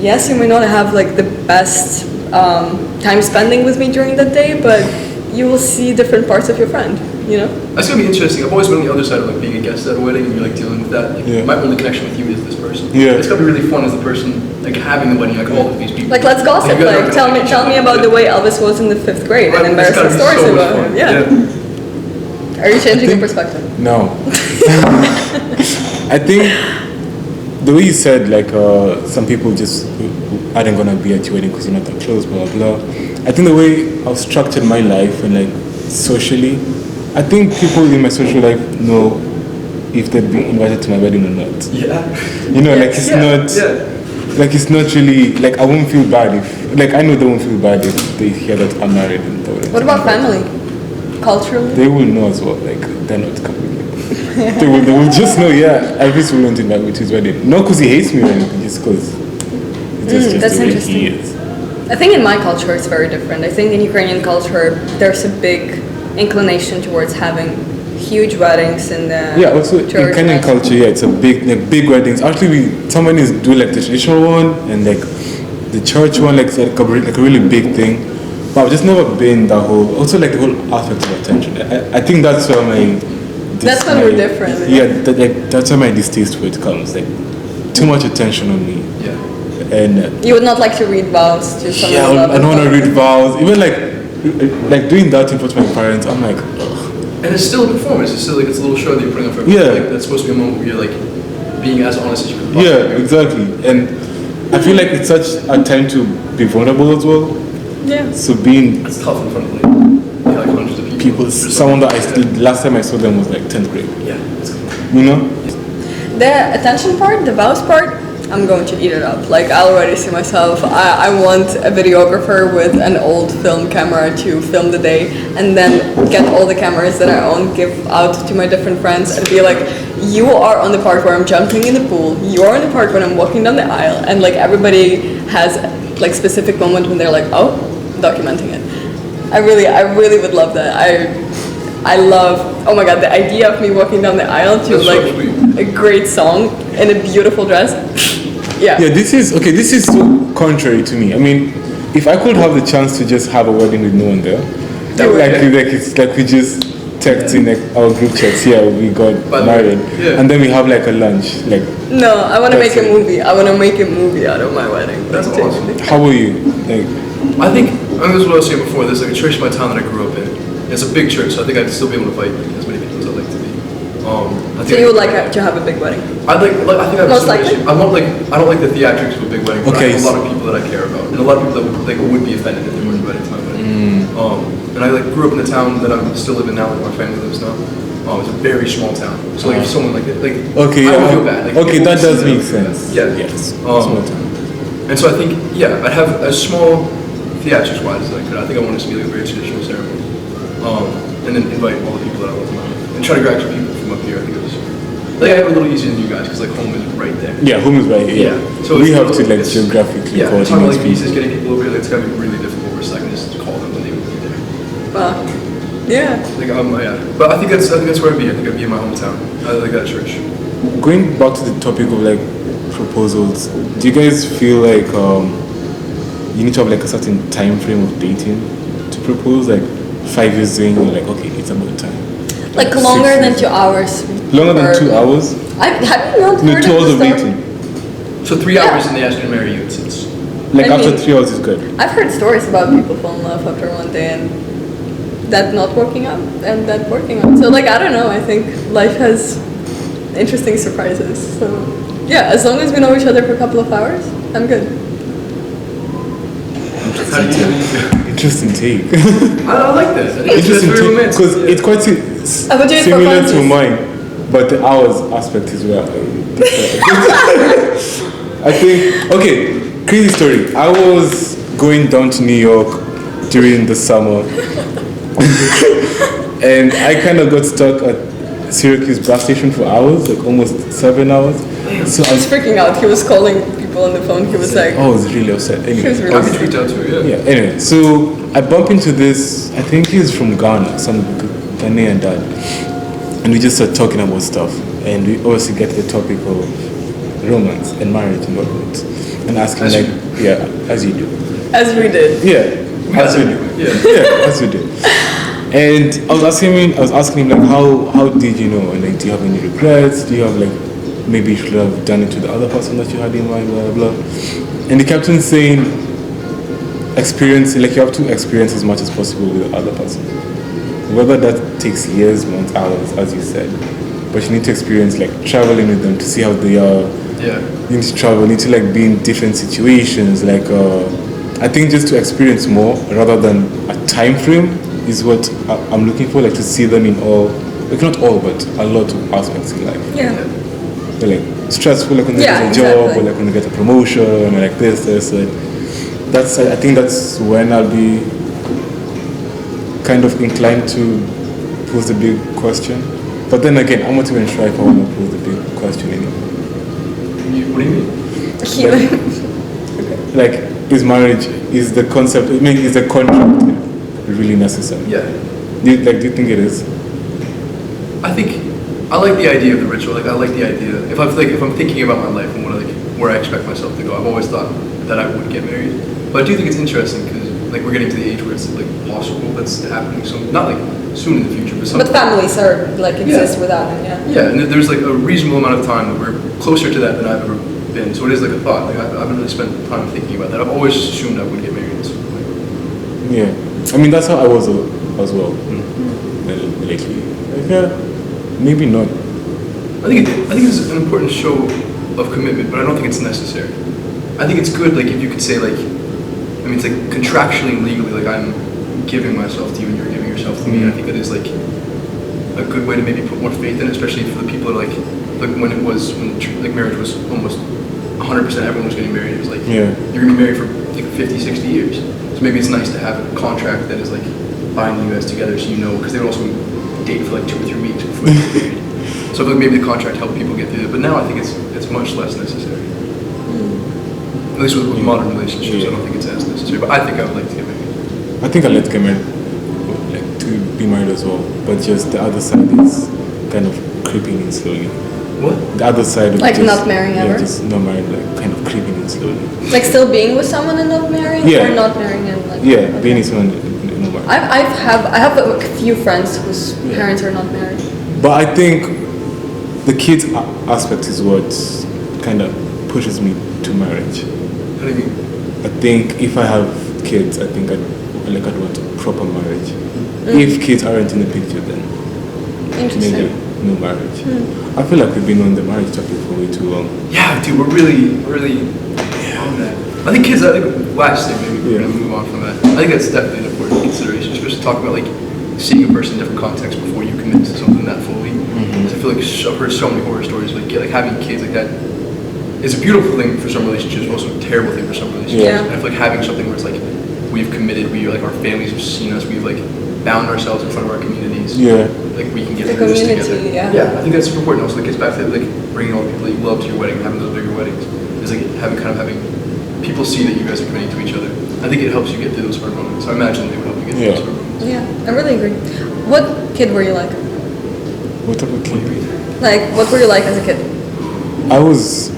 yes, you may not have like the best time spending with me during that day, but you will see different parts of your friend, you know? That's gonna be interesting. I've always been on the other side of like being a guest at a wedding and you're like dealing with that. Like, my only connection with you is this person. Yeah. It's gonna be really fun as the person like having the wedding, like all of these people. Like let's gossip. And you guys Like are tell me about the way Elvis was in the 5th grade and Right, it's gotta embarrassing be stories so much about fun. him. Yeah. Are you changing your perspective? No. I think the way you said, like, some people just aren't gonna be at your wedding because you're not that close, blah, blah, blah. I think the way I've structured my life and, like, socially, I think people in my social life know if they'd be invited to my wedding or not. Yeah. You know, like, it's not, like, it's not really, like, I won't feel bad if, like, I know they won't feel bad if they hear that I'm married and they wouldn't. What about family? Culturally? They will know as well, like, they're not coming. They will just know, yeah, Elvis will not invite me to his wedding. Not because he hates me or anything, just because it's just that's the way interesting. he is. I think in my culture it's very different. I think in Ukrainian culture there's a big inclination towards having huge weddings in the Yeah, also church. in Kenyan culture, yeah, it's a big, like, big weddings. Actually, someone is doing like the traditional one and like the church one, like, it's like a really big thing. But I've just never been that whole, also like the whole aspect of attention. I think that's where my... That's when we're different. Yeah, that's where my distaste for it comes. Like, too much attention on me. Yeah. And You would not like to read vows to someone yeah, you love. I don't want to read vows. Even like doing that in front of my parents, I'm like, ugh. And it's still a performance. It's still like it's a little show that you're putting on for Yeah. Like that's supposed to be a moment where you're like being as honest as you can. Yeah, exactly. And I feel like it's such a time to be vulnerable as well. Yeah. So being It's tough in front of like hundreds of people. someone that last time I saw them was like 10th grade. Yeah. It's cool. You know? The attention part, the vows part, I'm going to eat it up. Like I already see myself. I want a videographer with an old film camera to film the day and then get all the cameras that I own, give out to my different friends and be like, you are on the part where I'm jumping in the pool, you are on the part when I'm walking down the aisle, and like everybody has like specific moment when they're like, oh, documenting it. I really would love that. I love, oh my god, the idea of me walking down the aisle to That's so like sweet. a great song in a beautiful dress. Yeah. Yeah, this is so contrary to me. I mean, if I could have the chance to just have a wedding with no one there, Do it. it's like we just text in like our group chats, yeah, we got But, married, yeah. and then we have like a lunch. Like, No, I want to make That's a it. movie. I want to make a movie out of my wedding. That's Like, awesome. how are you? Like, I think this is what I was saying before. There's like a church in my town that I grew up in. It's a big church, so I think I'd still be able to invite like, as many people as I'd like to be. I So think you would like to have a big wedding? I'd like I think I have Most some likely. issue. I don't like the theatrics of a big wedding. But Okay, I have a lot of people that I care about, and a lot of people that would be offended if they weren't invited to my wedding. And I like grew up in the town that I'm still living now, like my family lives now. It's a very small town, so like if someone like okay, I don't yeah, feel bad. Like, okay, people that see does that, make I feel bad. sense. Yeah. Yes. Um, Small town. And so I think, yeah, I'd have as small theatrics-wise as I could. I think I want it to be like a very traditional ceremony. And then invite all the people that I love around. And try to grab some people from up here. I think it was, like, I have it a little easier than you guys, because like home is right there. Yeah, home is right here. Yeah. So we it's- have to like it's- geographically Yeah, it's talking about coordinate like visas, people. getting people over here, like, it's gonna be really difficult versus I can just call them when they would be there. Yeah. Like, yeah. But I think that's where I'd be. I think I'd be in my hometown. I like that church. Going back to the topic of like proposals, do you guys feel like you need to have like a certain time frame of dating to propose? Like 5 years in, you're like, okay, it's about time. Like 6 longer than years 2 hours. Longer than Or- 2 hours? Have you not No, heard 2 of hours of the story? dating. So 3 hours and they ask you to marry you. It's Like I after mean- 3 hours is good. I've heard stories about people falling in love after one day and that not working out and that working out. So like I don't know. I think life has interesting surprises. So yeah, as long as we know each other for a couple of hours, I'm good. how do you Interesting take. I like that. I think it's Interesting very take romantic. because Yeah. it's quite I would do it for similar to funsies. mine, but the hours aspect is where I think. Okay, crazy story. I was going down to New York during the summer, And I kind of got stuck at Syracuse bus station for hours, like almost 7 hours. So He was freaking out. He was calling people on the phone. He was like, I was really upset. Anyway, he was really I could tweet out to it, yeah. yeah, anyway, so I bump into this, I think he's from Ghana, some Ghanaian dad. And we just start talking about stuff. And we obviously get to the topic of romance and marriage and whatnot. And asking As like, yeah, as you do. as we did. Yeah, as we do. Yeah, as we do. And I was asking him like, how did you know? And like, do you have any regrets? Do you have like, maybe you should have done it to the other person that you had in mind, blah, blah, blah. And the captain saying, experience, like you have to experience as much as possible with the other person. Whether that takes years, months, hours, as you said. But you need to experience like traveling with them to see how they are. Yeah. You need to travel, you need to like be in different situations. Like, I think just to experience more rather than a time frame is what I'm looking for, like to see them in all, like not all, but a lot of aspects in life. Yeah. They're like stressful, like when they get a job, or like when they get a promotion, or like this. Like, that's, I think that's when I'll be kind of inclined to pose the big question. But then again, I'm not even sure if I want to pose the big question anymore. What do you mean? Like, is marriage, is the concept, I mean, is the contract really necessary? Yeah. Do you think it is? I think I like the idea of the ritual. Like I like the idea. If I'm thinking about my life and where I expect myself to go, I've always thought that I would get married. But I do think it's interesting because like we're getting to the age where it's like possible that's happening. So not like soon in the future, but But families are like exist without it. Yeah. Yeah, and there's like a reasonable amount of time that we're closer to that than I've ever been. So it is like a thought. Like I haven't really spent time thinking about that. I've always assumed I would get married at some point. Yeah. I mean, that's how I was as well. Lately. Like, yeah, maybe not. I think it's an important show of commitment, but I don't think it's necessary. I think it's good, like if you could say like, I mean, it's like contractually and legally, like I'm giving myself to you and you're giving yourself to me. And I think that is like a good way to maybe put more faith in it, especially for the people that like when marriage was almost 100%, everyone was getting married. It was like you're gonna be married for like 50, 60 years. So maybe it's nice to have a contract that is like binding you guys together, so you know, because they would also date for like 2 or 3 weeks before they get married. So I feel like maybe the contract helped people get through it, but now I think it's much less necessary. At least with modern relationships, I don't think it's as necessary. But I think I would like to get married. I think I'd like to get married, like to be married as well. But just the other side is kind of creeping in slowly. What? The other side of Like just, not marrying ever? just not married, like kind of creeping in slowly. Like still being with someone and not marrying, Yeah. or not marrying and like. Yeah, okay. being with someone no married. I have a few friends whose parents are not married. But I think the kids aspect is what kind of pushes me to marriage. How do you mean? I think if I have kids, I think I'd want a proper marriage. If kids aren't in the picture, then Interesting. maybe no marriage. I feel like we've been on the marriage topic for way too long. Yeah, dude, we're really on that. I think kids, last thing, maybe we're going to move on from that. I think that's definitely an important consideration, especially talking about like seeing a person in different contexts before you commit to something that fully. Because I feel like I've heard so many horror stories, like having kids like that is a beautiful thing for some relationships, but also a terrible thing for some relationships. Yeah. And I feel like having something where it's like, we've committed, our families have seen us, we've like bound ourselves in front of our communities. Yeah. Like we can get The through this together. community, yeah. Yeah, I think that's super important. Also, it gets back to like bringing all the people that you love to your wedding, having those bigger weddings. It's like having people see that you guys are committing to each other. I think it helps you get through those hard moments. So I imagine they would help you get through those hard moments. Yeah, I really agree. What kid were you like? What type of kid? Like, what were you like as a kid? I was.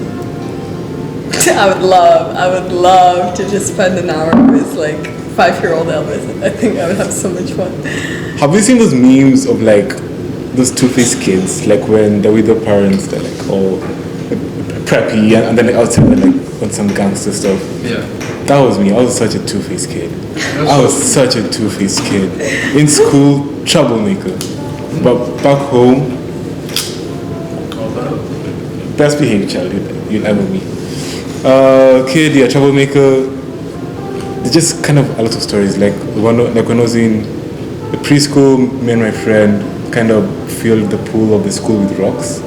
I would love to just spend an hour with like 5-year-old Elvis. I think I would have so much fun. Have you seen those memes of like those two-faced kids, like when they're with their parents, they're like all preppy, and then like outside they're like on some gangster stuff? Yeah. That was me. I was such a two-faced kid. I was such a two-faced kid. In school, troublemaker. But back home, best behaved child you'll ever meet. Kid, yeah, troublemaker. There's just kind of a lot of stories. Like when I was in the preschool, me and my friend kind of filled the pool of the school with rocks.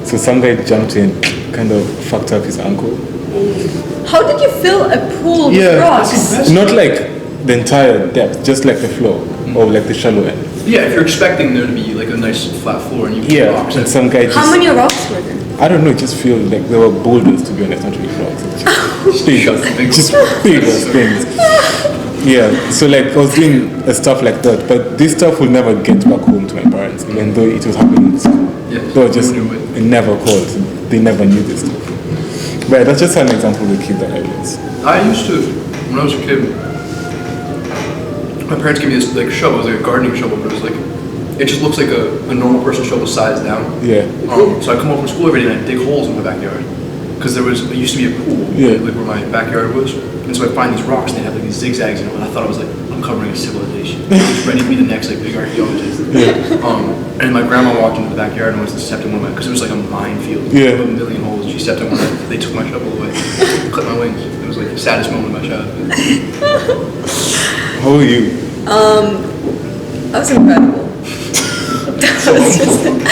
So some guy jumped in, kind of fucked up his ankle. How did you fill a pool with rocks? Not like the entire depth, just like the floor. or like the shallow end. Yeah, if you're expecting there to be like a nice flat floor and you Yeah, rocks and some guy just. How many rocks were there? I don't know. It just feels like there were boulders, to be honest, not really rocks. Just big things. Yeah, so like I was doing stuff like that, but this stuff will never get back home to my parents, even though it was happening in school. Yeah, They were just it never called. They never knew this stuff. But that's just an example of the kid that I was. I used to, when I was a kid, my parents gave me this like shovel. It was like a gardening shovel, but it was like, it just looks like a normal person's shovel sized down. Yeah. So I come home from school every day and I dig holes in my backyard. Because there used to be a pool, like where my backyard was. And so I find these rocks and they have like these zigzags in them. And I thought I was like uncovering a civilization. I was ready to be the next like big archaeologist. And my grandma walked into the backyard and was stepped in one of my, because it was like a minefield. Yeah. A million holes. She stepped in one and they took my shovel away. Clipped my wings. It was like the saddest moment of my childhood. How are you? That was incredible. I was just like,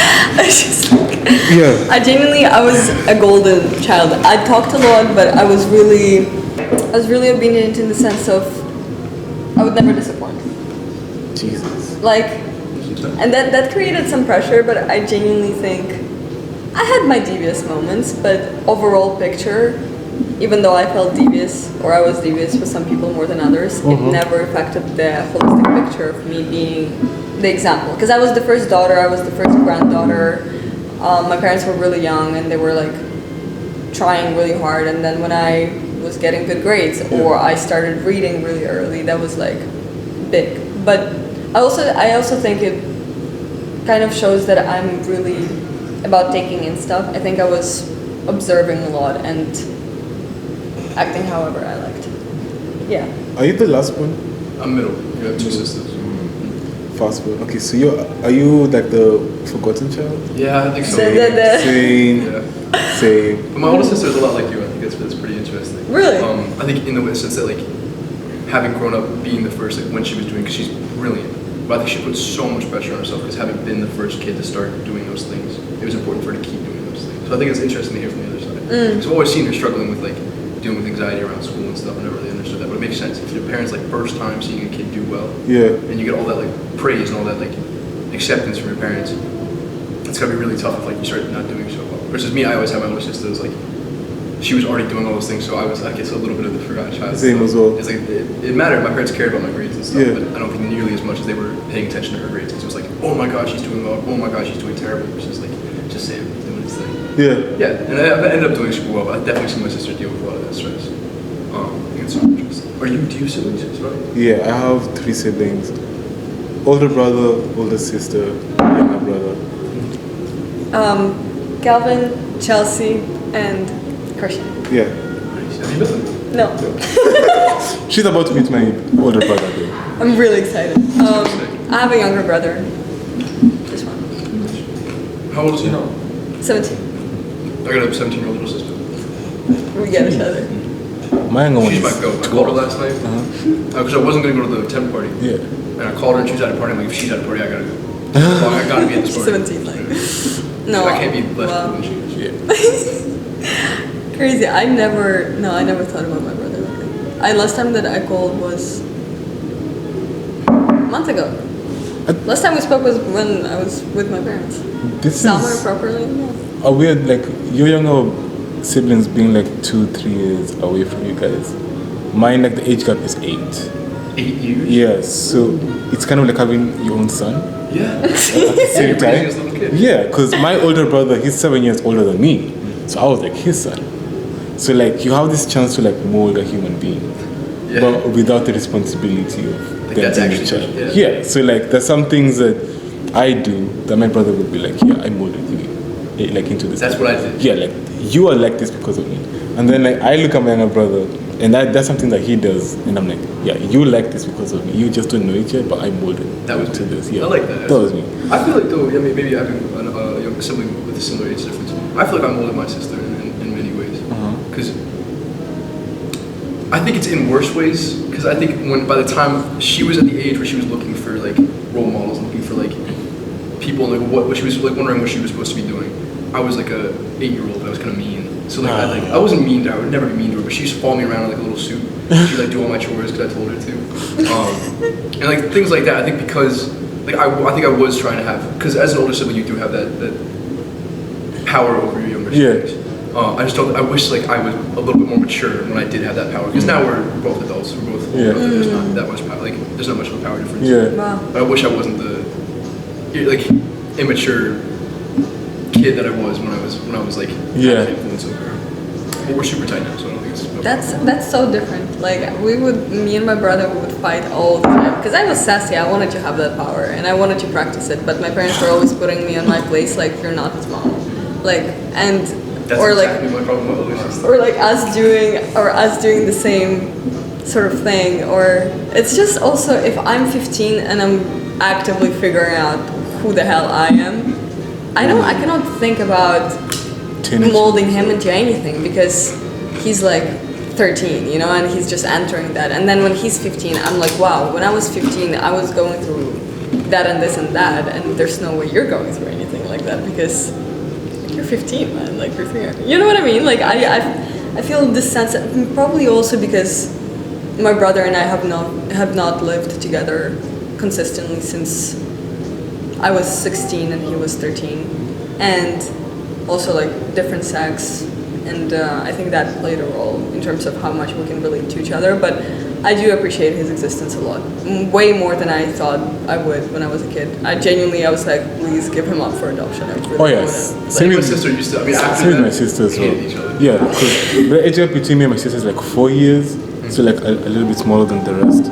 I was a golden child. I talked a lot, but I was really obedient in the sense of I would never disappoint. Jesus. Like, and that created some pressure, but I genuinely think I had my devious moments, but overall picture, even though I felt devious, or I was devious with some people more than others, it never affected the holistic picture of me being the example. Because I was the first daughter, I was the first granddaughter. My parents were really young and they were like trying really hard. And then when I was getting good grades or I started reading really early, that was like big. But I also think it kind of shows that I'm really about taking in stuff. I think I was observing a lot and acting however I liked. Yeah. Are you the last one? I'm middle. You have two sisters. Fast forward. Okay, so are you like the forgotten child? Yeah, I think so. Same. Yeah. Same. But my older sister is a lot like you. I think that's pretty interesting. Really? I think in the sense that like having grown up being the first, like when she was doing, because she's brilliant, but I think she put so much pressure on herself because having been the first kid to start doing those things, it was important for her to keep doing those things. So I think it's interesting to hear from the other side. Because I've always seen her struggling with like dealing with anxiety around school and stuff. I never really understood that, but it makes sense if your parents like first time seeing a kid do well, and you get all that like praise and all that like acceptance from your parents. It's gotta be really tough if like you start not doing so well. Versus me, I always had my older sister. Like she was already doing all those things, so I was, I guess, a little bit of the forgotten child. Same as well. It's like it mattered. My parents cared about my grades and stuff, but I don't think nearly as much as they were paying attention to her grades. Because it was like, oh my god, she's doing well. Oh my god, she's doing terrible. Versus like just Sam doing his thing. Yeah, and I ended up doing super well, but I definitely see my sister deal with a lot of that stress. I think it's so interesting. Do you have siblings as well? Yeah, I have 3 siblings. Older brother, older sister, younger brother. Calvin, Chelsea, and Christian. Yeah. Nice. Have you met them? No. She's about to meet my older brother though. I'm really excited. I have a younger brother. Just one. How old is he now? 17. I got a 17-year-old little sister. We get each other. My younger one She's is my goat. I called her last night because I wasn't going to go to the tent party. Yeah. And I called her and she was at a party. I'm like, if she's at a party, I gotta go. I gotta be at this She's party. 17, like. No. I can't be less cool than she is. Yeah. Crazy. I never thought about my brother like that. Last time that I called was a month ago. Last time we spoke was when I was with my parents. This Summer is properly. a weird, like, your younger siblings being like 2-3 years away from you guys. Mine, like, the age gap is 8. 8 years? Yeah, so it's kind of like having your own son Yeah. at the same You're raising time. this little kid. Yeah, because my older brother, he's 7 years older than me. So I was like his son. So like you have this chance to like mold a human being, but without the responsibility of Like them that's being a actually child. Yeah, so like there's some things that I do that my brother would be like, yeah, I molded you like into this. That's what I did. Yeah, like you are like this because of me. And then like I look at my younger brother and that's something that he does and I'm like, yeah, you like this because of me. You just don't know it yet, but I molded That was to me. this. Yeah. I like that. That was me. I feel like though, I mean, maybe having a younger sibling with a similar age difference, I feel like I'm older than my sister in many ways. Because I think it's in worse ways. Because I think by the time she was at the age where she was looking for like role models, looking for like people, like what she was like wondering what she was supposed to be doing. I was like a 8-year-old, but I was kind of mean. So like I wasn't mean to her. I would never be mean to her, but she used to follow me around in like a little suit. She'd like do all my chores because I told her to. And like things like that. I think because like I think I was trying to have, because as an older sibling you do have that power over your younger siblings. I just don't. I wish like I was a little bit more mature when I did have that power. Because now we're both adults. We're both. There's not that much power. Like there's not much of a power difference. Yeah. Wow. But I wish I wasn't the like immature kid that I was when I was like Yeah. influence over her. But we're super tight now, so I don't think it's. That's so different. Like me and my brother would fight all the time because I was sassy. I wanted to have that power and I wanted to practice it, but my parents were always putting me on my place. Like you're not his mom. Like and That's or exactly like my problem with older sister. or like us doing the same sort of thing. Or it's just also if I'm 15 and I'm actively figuring out who the hell I am, I cannot think about molding him into anything because he's like 13, you know, and he's just entering that. And then when he's 15, I'm like, wow, when I was 15, I was going through that and this and that, and there's no way you're going through anything like that because you're 15, man. Like you're 3. You know what I mean? Like I feel this sense, probably also because my brother and I have not lived together consistently since I was 16 and he was 13, and also like different sex, and I think that played a role in terms of how much we can relate to each other. But I do appreciate his existence a lot, way more than I thought I would when I was a kid. I was like, please give him up for adoption. I really Oh yes. Like my sister used to. I mean, after Same with that, my sister as well. hated each other. Yeah, because the age gap between me and my sister is like 4 years, so like a little bit smaller than the rest.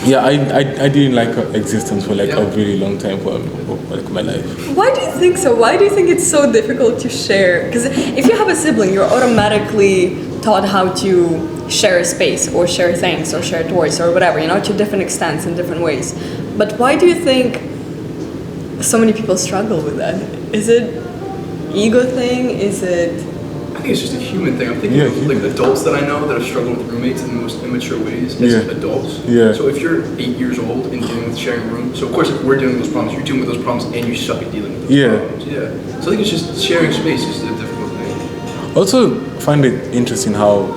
Yeah, I didn't like her existence for like a really long time for like my life. Why do you think so? Why do you think it's so difficult to share? Because if you have a sibling, you're automatically taught how to share a space or share things or share toys or whatever, you know, to different extents in different ways. But why do you think so many people struggle with that? Is it ego thing? Is it... I think it's just a human thing. I'm thinking of like adults that I know that are struggling with roommates in the most immature ways as adults. Yeah. So if you're 8 years old and dealing with sharing a room, so of course if we're dealing with those problems, you're dealing with those problems and you suck at dealing with those problems. Yeah. So I think it's just sharing space is the difficult thing. Also find it interesting how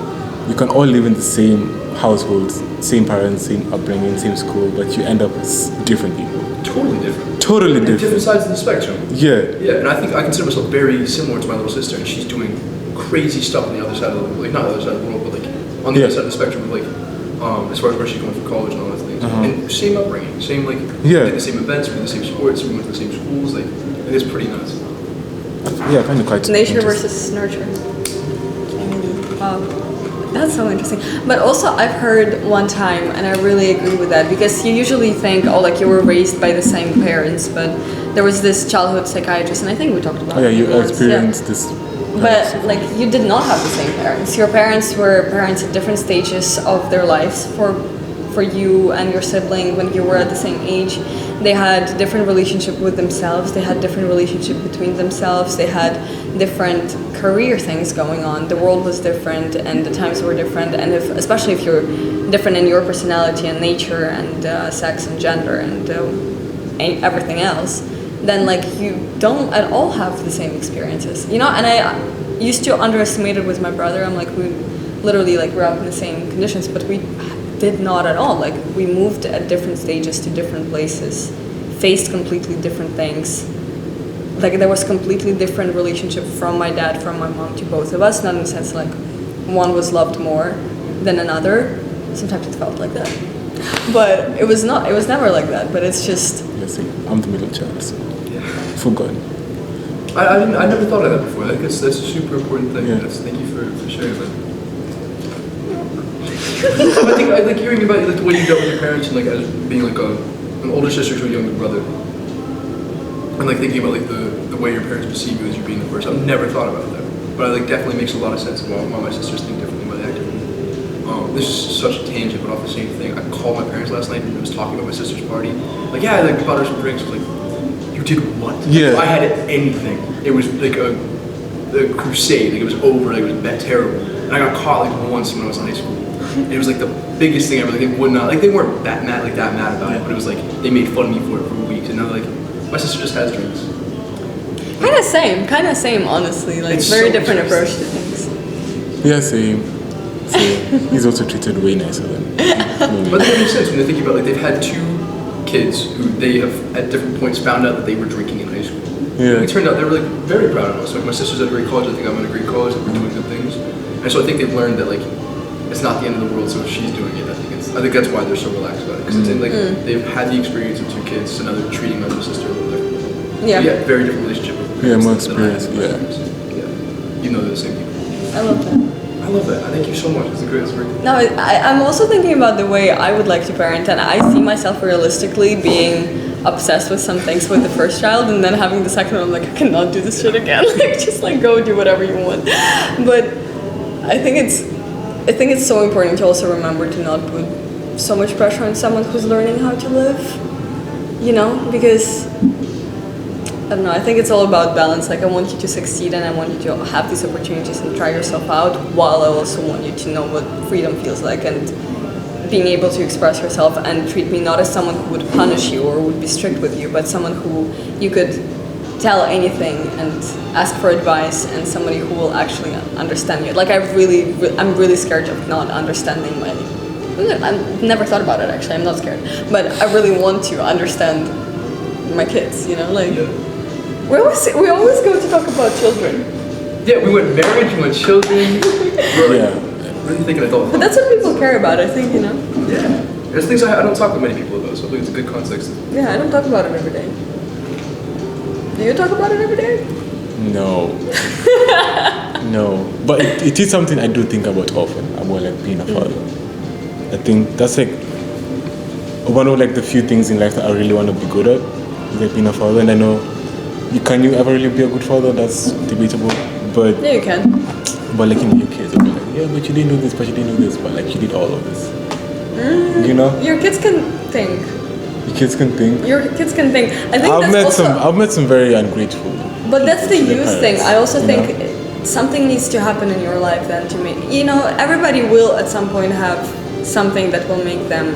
you can all live in the same households, same parents, same upbringing, same school, but you end up as different people. Totally different. Totally And different. different sides of the spectrum. Yeah. Yeah, and I think I consider myself very similar to my little sister, and she's doing crazy stuff on the other side of the world, like not the other side of the world, but like on the other side of the spectrum, like as far as where she's going for college and all those things. And same upbringing, same like we did the same events, we did the same sports, we went to the same schools, like it is pretty nuts. Yeah, I find it quite Nature interesting. versus nurture. Wow, that's so interesting. But also I've heard one time, and I really agree with that, because you usually think, oh, like you were raised by the same parents, but there was this childhood psychiatrist, and I think we talked about it you once, experienced this. But like you did not have the same parents. Your parents were parents at different stages of their lives. For you and your sibling when you were at the same age, they had different relationship with themselves. They had different relationship between themselves. They had different career things going on. The world was different and the times were different. And especially if you're different in your personality and nature and sex and gender and everything else, then like you don't at all have the same experiences, you know. And I used to underestimate it with my brother. I'm like, we literally like grew up in the same conditions, but we did not at all. Like we moved at different stages to different places, faced completely different things. Like there was completely different relationship from my dad, from my mom to both of us. Not in the sense like one was loved more than another. Sometimes it felt like that, but it was not. It was never like that. But it's just. Let's see, I'm the middle child, so forgot. I never thought of that before. That's a super important thing. Yeah. Thank you for sharing that. I think hearing about like the way you dealt with your parents and like as being like an older sister to a younger brother, and like thinking about like the way your parents perceive you as you being the first. I've never thought about that, but it like definitely makes a lot of sense about why my sisters think differently about acting. This is such a tangent, but off the same thing. I called my parents last night and I was talking about my sister's party. Like, yeah, I like bought her some drinks. I was like, you did what? Yeah. If I had anything, it was like a crusade. Like it was over. Like it was that terrible. And I got caught like once when I was in high school. And it was like the biggest thing ever. Like they would not, like they weren't that mad about it, but it was like they made fun of me for it for weeks. And now like my sister just has drinks. Kind of same, honestly. Like, It's very so different approach to interesting. things. Yeah, same. He's also treated way nicer than me. But that makes sense when you think about like they've had two kids who they have at different points found out that they were drinking in high school. Yeah. It turned out they were like very proud of us. Like my sister's at a great college. I think I'm at a great college. Like, we're doing good things, and so I think they've learned that like it's not the end of the world. So if she's doing it, I think that's why they're so relaxed about it because it's in, like they've had the experience of two kids, so now they're treating my little sister a little different. Yeah. So, yeah, very different relationship with Yeah, more parents than I experience, had with my yeah. parents. Yeah. You know they're the same people. I love that. I love that. Thank you so much. It's great. No, I'm also thinking about the way I would like to parent, and I see myself realistically being obsessed with some things with the first child, and then having the second one, I'm like, I cannot do this shit again. Like, just like go do whatever you want. But I think it's so important to also remember to not put so much pressure on someone who's learning how to live. You know, because I don't know, I think it's all about balance. Like, I want you to succeed and I want you to have these opportunities and try yourself out, while I also want you to know what freedom feels like and being able to express yourself and treat me not as someone who would punish you or would be strict with you, but someone who you could tell anything and ask for advice, and somebody who will actually understand you. Like, I'm really scared of not understanding I've never thought about it actually, I'm not scared. But I really want to understand my kids, you know, like... Yeah. We always go to talk about children. Yeah, we went marriage, we went children. We're like, really thinking adult. But that's what people care about, I think, you know? Yeah. There's things I don't talk to many people about, so I think it's a good context. Yeah, I don't talk about it every day. Do you talk about it every day? No. No. But it is something I do think about often, about like being a father. I think that's like one of like the few things in life that I really want to be good at, is like being a father. And I know, can you ever really be a good father? That's debatable. But Yeah, you can. But like in your kids, they'll be like, yeah, but you didn't do this, but you didn't do this, but like you did all of this. You know? Your kids can think. Your kids can think. Your kids can think. I think I've met some very ungrateful. But that's the people to their youth thing. parents, I also you think know? something needs to happen in your life then to make, you know, everybody will at some point have something that will make them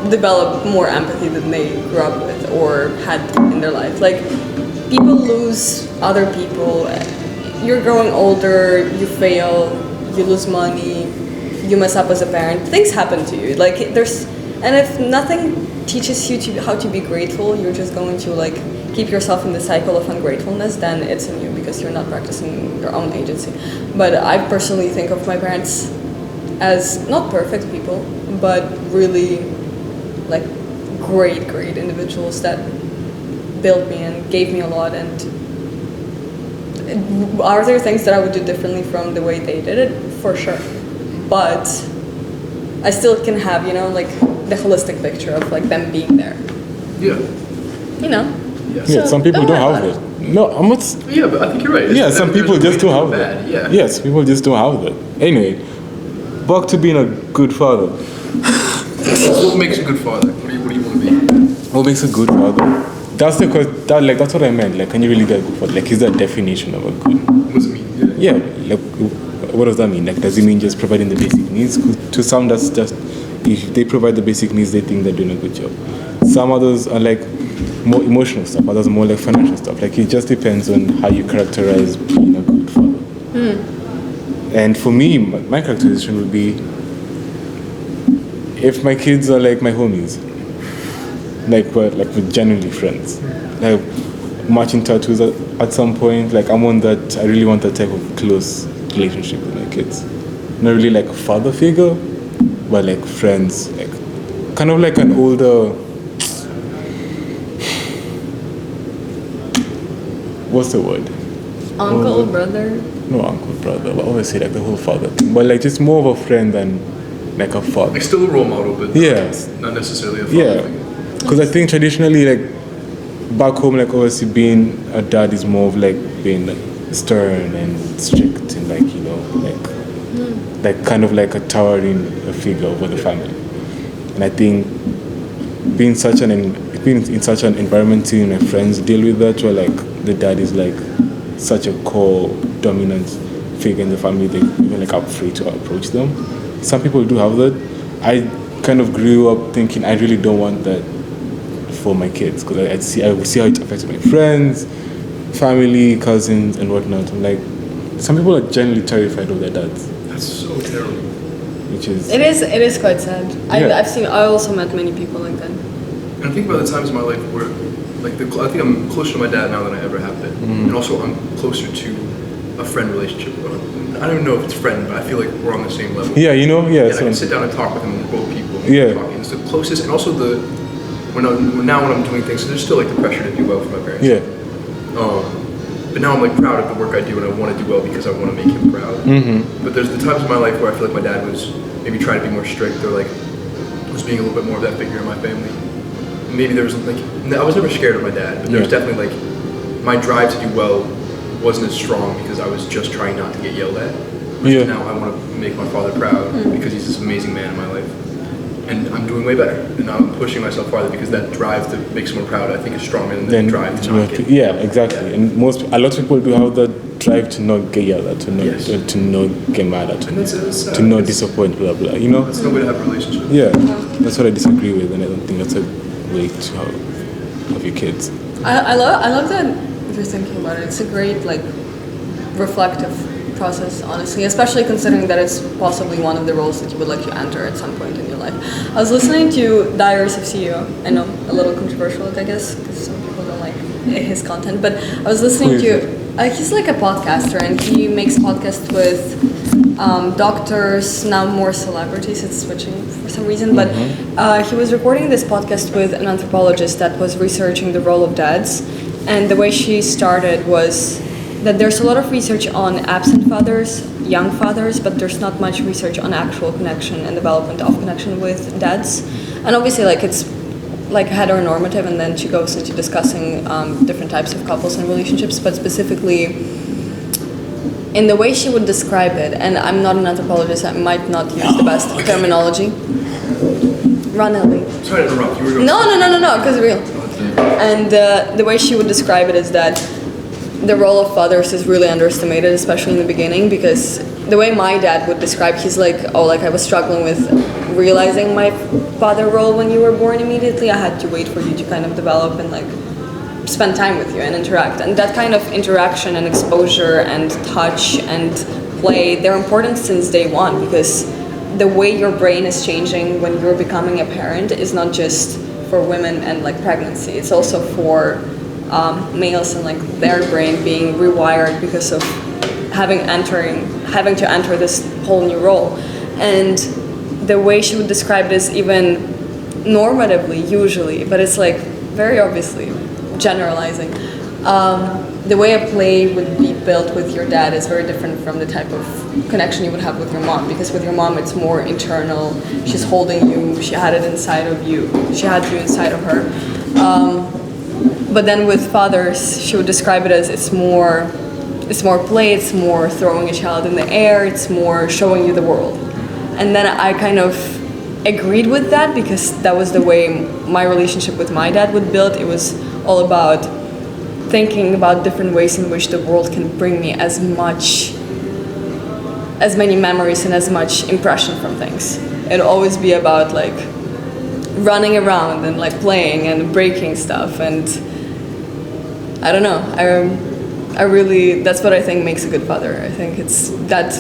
develop more empathy than they grew up with or had in their life. Like, people lose other people. You're growing older, you fail, you lose money, you mess up as a parent. Things happen to you. Like, and if nothing teaches you how to be grateful, you're just going to like keep yourself in the cycle of ungratefulness, then it's in you because you're not practicing your own agency. But I personally think of my parents as not perfect people, but really like great individuals that built me and gave me a lot. And are there things that I would do differently from the way they did it? For sure. But I still can have, you know, like the holistic picture of like them being there. Yeah. You know? Yeah. Yeah, some people don't don't worry have it. No, I'm not. Yeah, but I think you're right. Yeah, some people just don't have bad. it. Yeah. Yes, people just don't have it. Anyway, back to being a good father. What makes a good father? What do you want to be? What makes a good father? That's what I meant. Like, can you really get a good father? Like, is that definition of a good? What does it mean? Yeah, like, what does that mean? Like, does it mean just providing the basic needs? To some, that's just, if they provide the basic needs, they think they're doing a good job. Some others are like more emotional stuff, others are more like financial stuff. Like, it just depends on how you characterize being a good father. And for me, my characterization would be, if my kids are like my homies, like we're genuinely friends, like matching tattoos at some point, like I'm one that I really want that type of close relationship with my kids. Not really like a father figure, but like friends, like kind of like an older, what's the word? Uncle, brother. No, uncle, brother. I always say like the whole father thing, but like just more of a friend than like a father. Like still a role model, but not necessarily a father Yeah, figure. because I think traditionally, like back home, like obviously being a dad is more of like being like stern and strict and like, you know, like kind of like a towering figure over the family. And I think being in such an environment, seeing my friends deal with that, where like the dad is like such a core dominant figure in the family, they even like afraid to approach them. Some people do have that. I kind of grew up thinking I really don't want that for my kids, because I would see how it affects my friends, family, cousins, and whatnot. And like, some people are generally terrified of their dads, That's so terrible. which is It is quite sad. Yeah. I also met many people like that. And I think about the times in my life where, like, I think I'm closer to my dad now than I ever have been. And also, I'm closer to a friend relationship. I don't even know if it's friend, but I feel like we're on the same level. yeah, you know, yeah. And I So can sit down and talk with him, and we're both people. Yeah. Talking. It's the closest, and also when I'm doing things, so there's still like the pressure to do well for my parents. yeah, But now I'm like proud of the work I do, and I want to do well because I want to make him proud. But there's the times in my life where I feel like my dad was maybe trying to be more strict, or like was being a little bit more of that figure in my family. Maybe there was like I was never scared of my dad, but there was definitely like my drive to do well wasn't as strong because I was just trying not to get yelled at. Yeah. Now I want to make my father proud because he's this amazing man in my life. And I'm doing way better. And now I'm pushing myself farther because that drive to make someone proud, I think, is stronger than the then drive to not get. yeah, exactly. And a lot of people do have the drive to not get yelled at, Yes. to not get mad at, And that's sad. to not disappoint, blah blah. You know? That's no way to have a relationship. Yeah, that's what I disagree with, and I don't think that's a way to have your kids. I love that you're thinking about it. It's a great like reflective process, honestly, especially considering that it's possibly one of the roles that you would like to enter at some point in your life. I was listening to Diaries of CEO. I know, a little controversial, I guess, because some people don't like his content, but I was listening Who is to. He's like a podcaster, and he makes podcasts with doctors, now more celebrities. It's switching for some reason, but he was recording this podcast with an anthropologist that was researching the role of dads, and the way she started was that there's a lot of research on absent fathers, young fathers, but there's not much research on actual connection and development of connection with dads. And obviously, like, it's like heteronormative, and then she goes into discussing different types of couples and relationships, but specifically in the way she would describe it, and I'm not an anthropologist, I might not use the best terminology. Run, Ellie. Sorry to interrupt. You were going No, because real. And the way she would describe it is that the role of fathers is really underestimated, especially in the beginning, because the way my dad would describe, he's like, I was struggling with realizing my father role when you were born immediately. I had to wait for you to kind of develop and like spend time with you and interact. And that kind of interaction and exposure and touch and play, they're important since day one, because the way your brain is changing when you're becoming a parent is not just for women and like pregnancy, it's also for males and like their brain being rewired because of having to enter this whole new role. And the way she would describe it is even normatively, usually, but it's like very obviously generalizing. The way a play would be built with your dad is very different from the type of connection you would have with your mom, because with your mom it's more internal. She's holding you, she had it inside of you, she had you inside of her. But then with fathers, she would describe it as it's more play, it's more throwing a child in the air, it's more showing you the world. And then I kind of agreed with that, because that was the way my relationship with my dad would build. It was all about thinking about different ways in which the world can bring me as many memories and as much impression from things. It'll always be about like running around and like playing and breaking stuff, and I don't know. I really, that's what I think makes a good father. I think it's that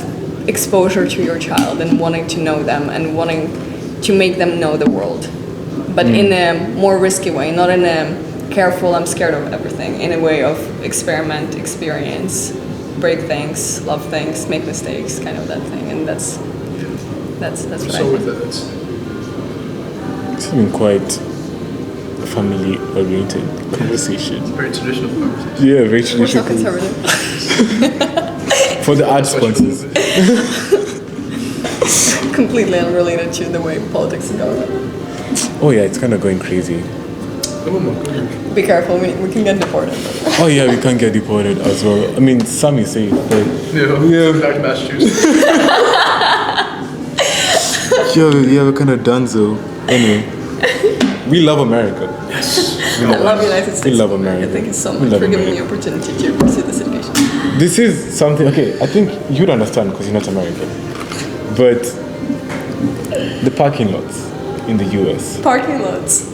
exposure to your child and wanting to know them and wanting to make them know the world, but in a more risky way, not in a careful, I'm scared of everything, in a way of experiment, experience, break things, love things, make mistakes, kind of that thing. And that's what I So think. with it, It's been quite a family-oriented conversation. very traditional conversation. Yeah, very We're so traditional. conservative. For the ad sponsors. Completely unrelated to the way politics is going. Oh yeah, it's kind of going crazy. Come on. Be careful, we can get deported. Oh yeah, we can't get deported as well. I mean, some is safe, but Yeah. Back to Massachusetts. yeah, we're kind of done so. Anyway, we love America. Yes. We I love United States. We love of America. Thank you so We much love for giving me America. the opportunity to pursue this education. This is something, okay, I think you'd understand because you're not American. But the parking lots in the US, Parking lots.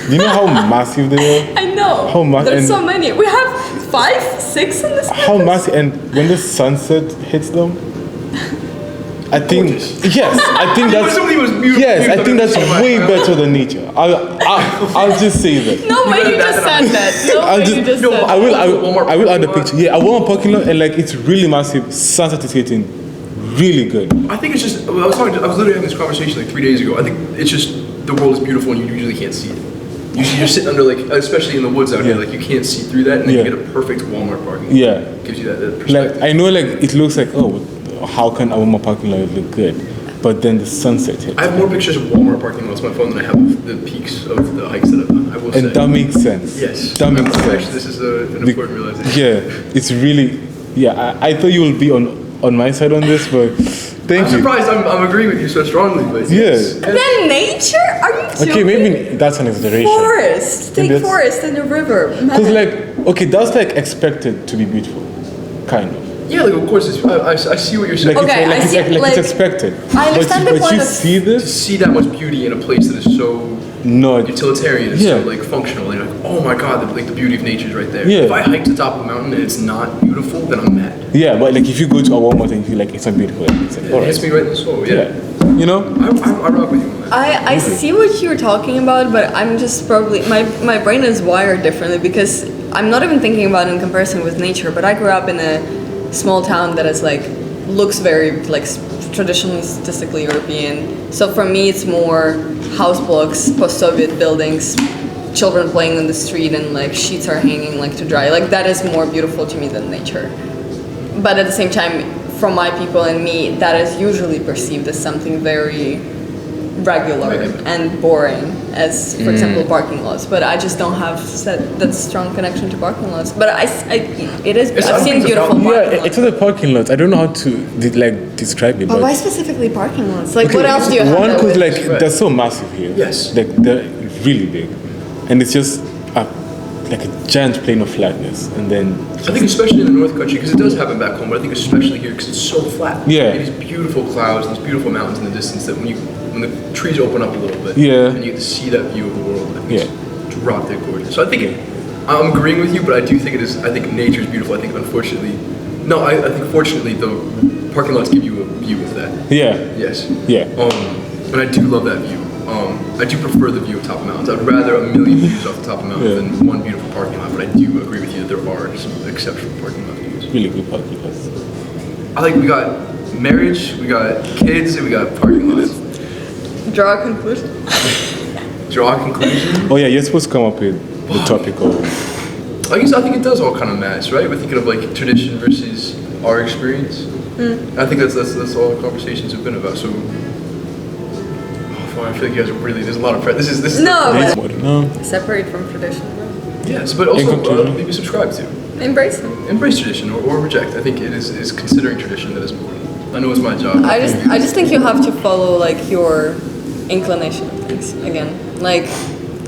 do you know how massive they are? I know. How much- There's and- so many. We have 5, 6 on this How campus? massive, and when the sunset hits them, I think I think that's Somebody was beautiful. yes, I think that's way better than nature. I'll just say that. No way you just said that. No I'll way just, you just no, said I that. will add a picture. Yeah, I went on parking lot and like it's really massive. Sunset is hitting, really good. I think it's just. I was literally having this conversation like 3 days ago. I think it's just the world is beautiful and you usually can't see it. You're sitting under like, especially in the woods out here, like you can't see through that, and then you get a perfect Walmart parking lot. Yeah. Gives you that perspective. Like I know, like it looks like how can a Walmart parking lot look good, but then the sunset hits. I have more pictures of Walmart parking lots on my phone than I have of the peaks of the hikes that I've done. I will say. And that makes sense. Yes. That makes sense. Actually, this is an important realization. Yeah, it's really. Yeah, I thought you will be on my side on this, but thank I'm you. surprised I'm agreeing with you so strongly, but yes. Yeah. Then nature? Are you joking? Okay, maybe that's an exaggeration. Forest. Take Maybe that's- forest and the river. Cause like okay, that's like expected to be beautiful, kind of. Yeah, like of course, I see what you're saying. Like Okay, I see, it's like, expected. I understand but the point you of- see To this? see that much beauty in a place that is so No. utilitarian, and Yeah. so like functional, and like, oh my god, the beauty of nature is right there. Yeah. If I hike to the top of a mountain and it's not beautiful, then I'm mad. Yeah, but like if you go to a Walmart and you feel like it's not beautiful, it's like, It alright. hits me right in the soul. Yeah. Yeah. You know? I rock with you on that. I see what you're talking about, but I'm just probably my brain is wired differently because I'm not even thinking about it in comparison with nature. But I grew up in a small town that is like looks very like traditionally statistically European. So for me, it's more house blocks, post-Soviet buildings, children playing on the street, and like sheets are hanging like to dry. Like that is more beautiful to me than nature. But at the same time, from my people and me, that is usually perceived as something very regular and boring, as for example parking lots. But I just don't have that strong connection to parking lots. But it is. It's I've seen something beautiful about- parking Yeah, lots. it's not the parking lots. I don't know how to describe it. But why specifically parking lots? Like, Okay, what else do you have? One that could with? like Right. they're so massive here. Yes. Like they're really big, and it's just like a giant plane of flatness, and then I think especially in the North Country, because it does happen back home, but I think especially here because it's so flat. Yeah. These beautiful clouds, these beautiful mountains in the distance that when the trees open up a little bit, Yeah. and you get to see that view of the world, I think Yeah. it's drop dead gorgeous. So I think I'm agreeing with you, but I do think it is. I think nature is beautiful. I think unfortunately, no, I think fortunately the parking lots give you a view of that. yeah, Yes. yeah. And I do love that view. I do prefer the view of top of mountains. I'd rather a million views off the top of mountains Yeah. than one beautiful parking lot. But I do agree with you that there are some exceptional parking lot views. Really good parking lots. I think we got marriage, we got kids, and we got parking lots. Draw a conclusion. Draw a conclusion. Oh yeah, you're supposed to come up with the topic of. I think it does all kind of match, right? We're thinking of like tradition versus our experience. I think that's all the conversations have been about. So, I feel like you guys are really. There's a lot of pressure. This is No, but No. separate from tradition. yes, but also conclusion. maybe subscribe to. Embrace them. Embrace tradition or reject. I think it is considering tradition that is important. I know it's my job. I just think you have to follow like your inclination of things again. Like,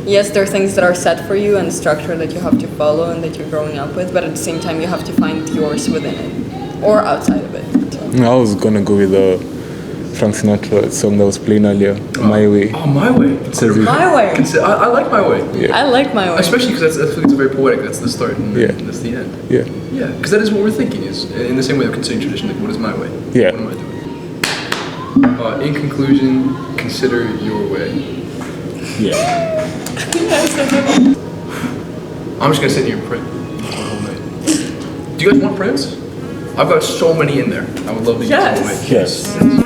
yes, there are things that are set for you and structure that you have to follow and that you're growing up with, but at the same time you have to find yours within it or outside of it. I was gonna go with the Frank Sinatra song that was playing earlier, "My Way." Oh, my way. Consider My way. I like my way. Yeah. I like my way. Especially because I think it's very poetic. That's the start and Yeah. that's the end. Yeah. Yeah, because that is what we're thinking. Is in the same way of considering tradition. Like, what is my way? Yeah. What am I doing? In conclusion, consider your way. Yeah. I'm just gonna sit here and print the whole night. Do you guys want prints? I've got so many in there. I would love to use Yes. them away. Yes.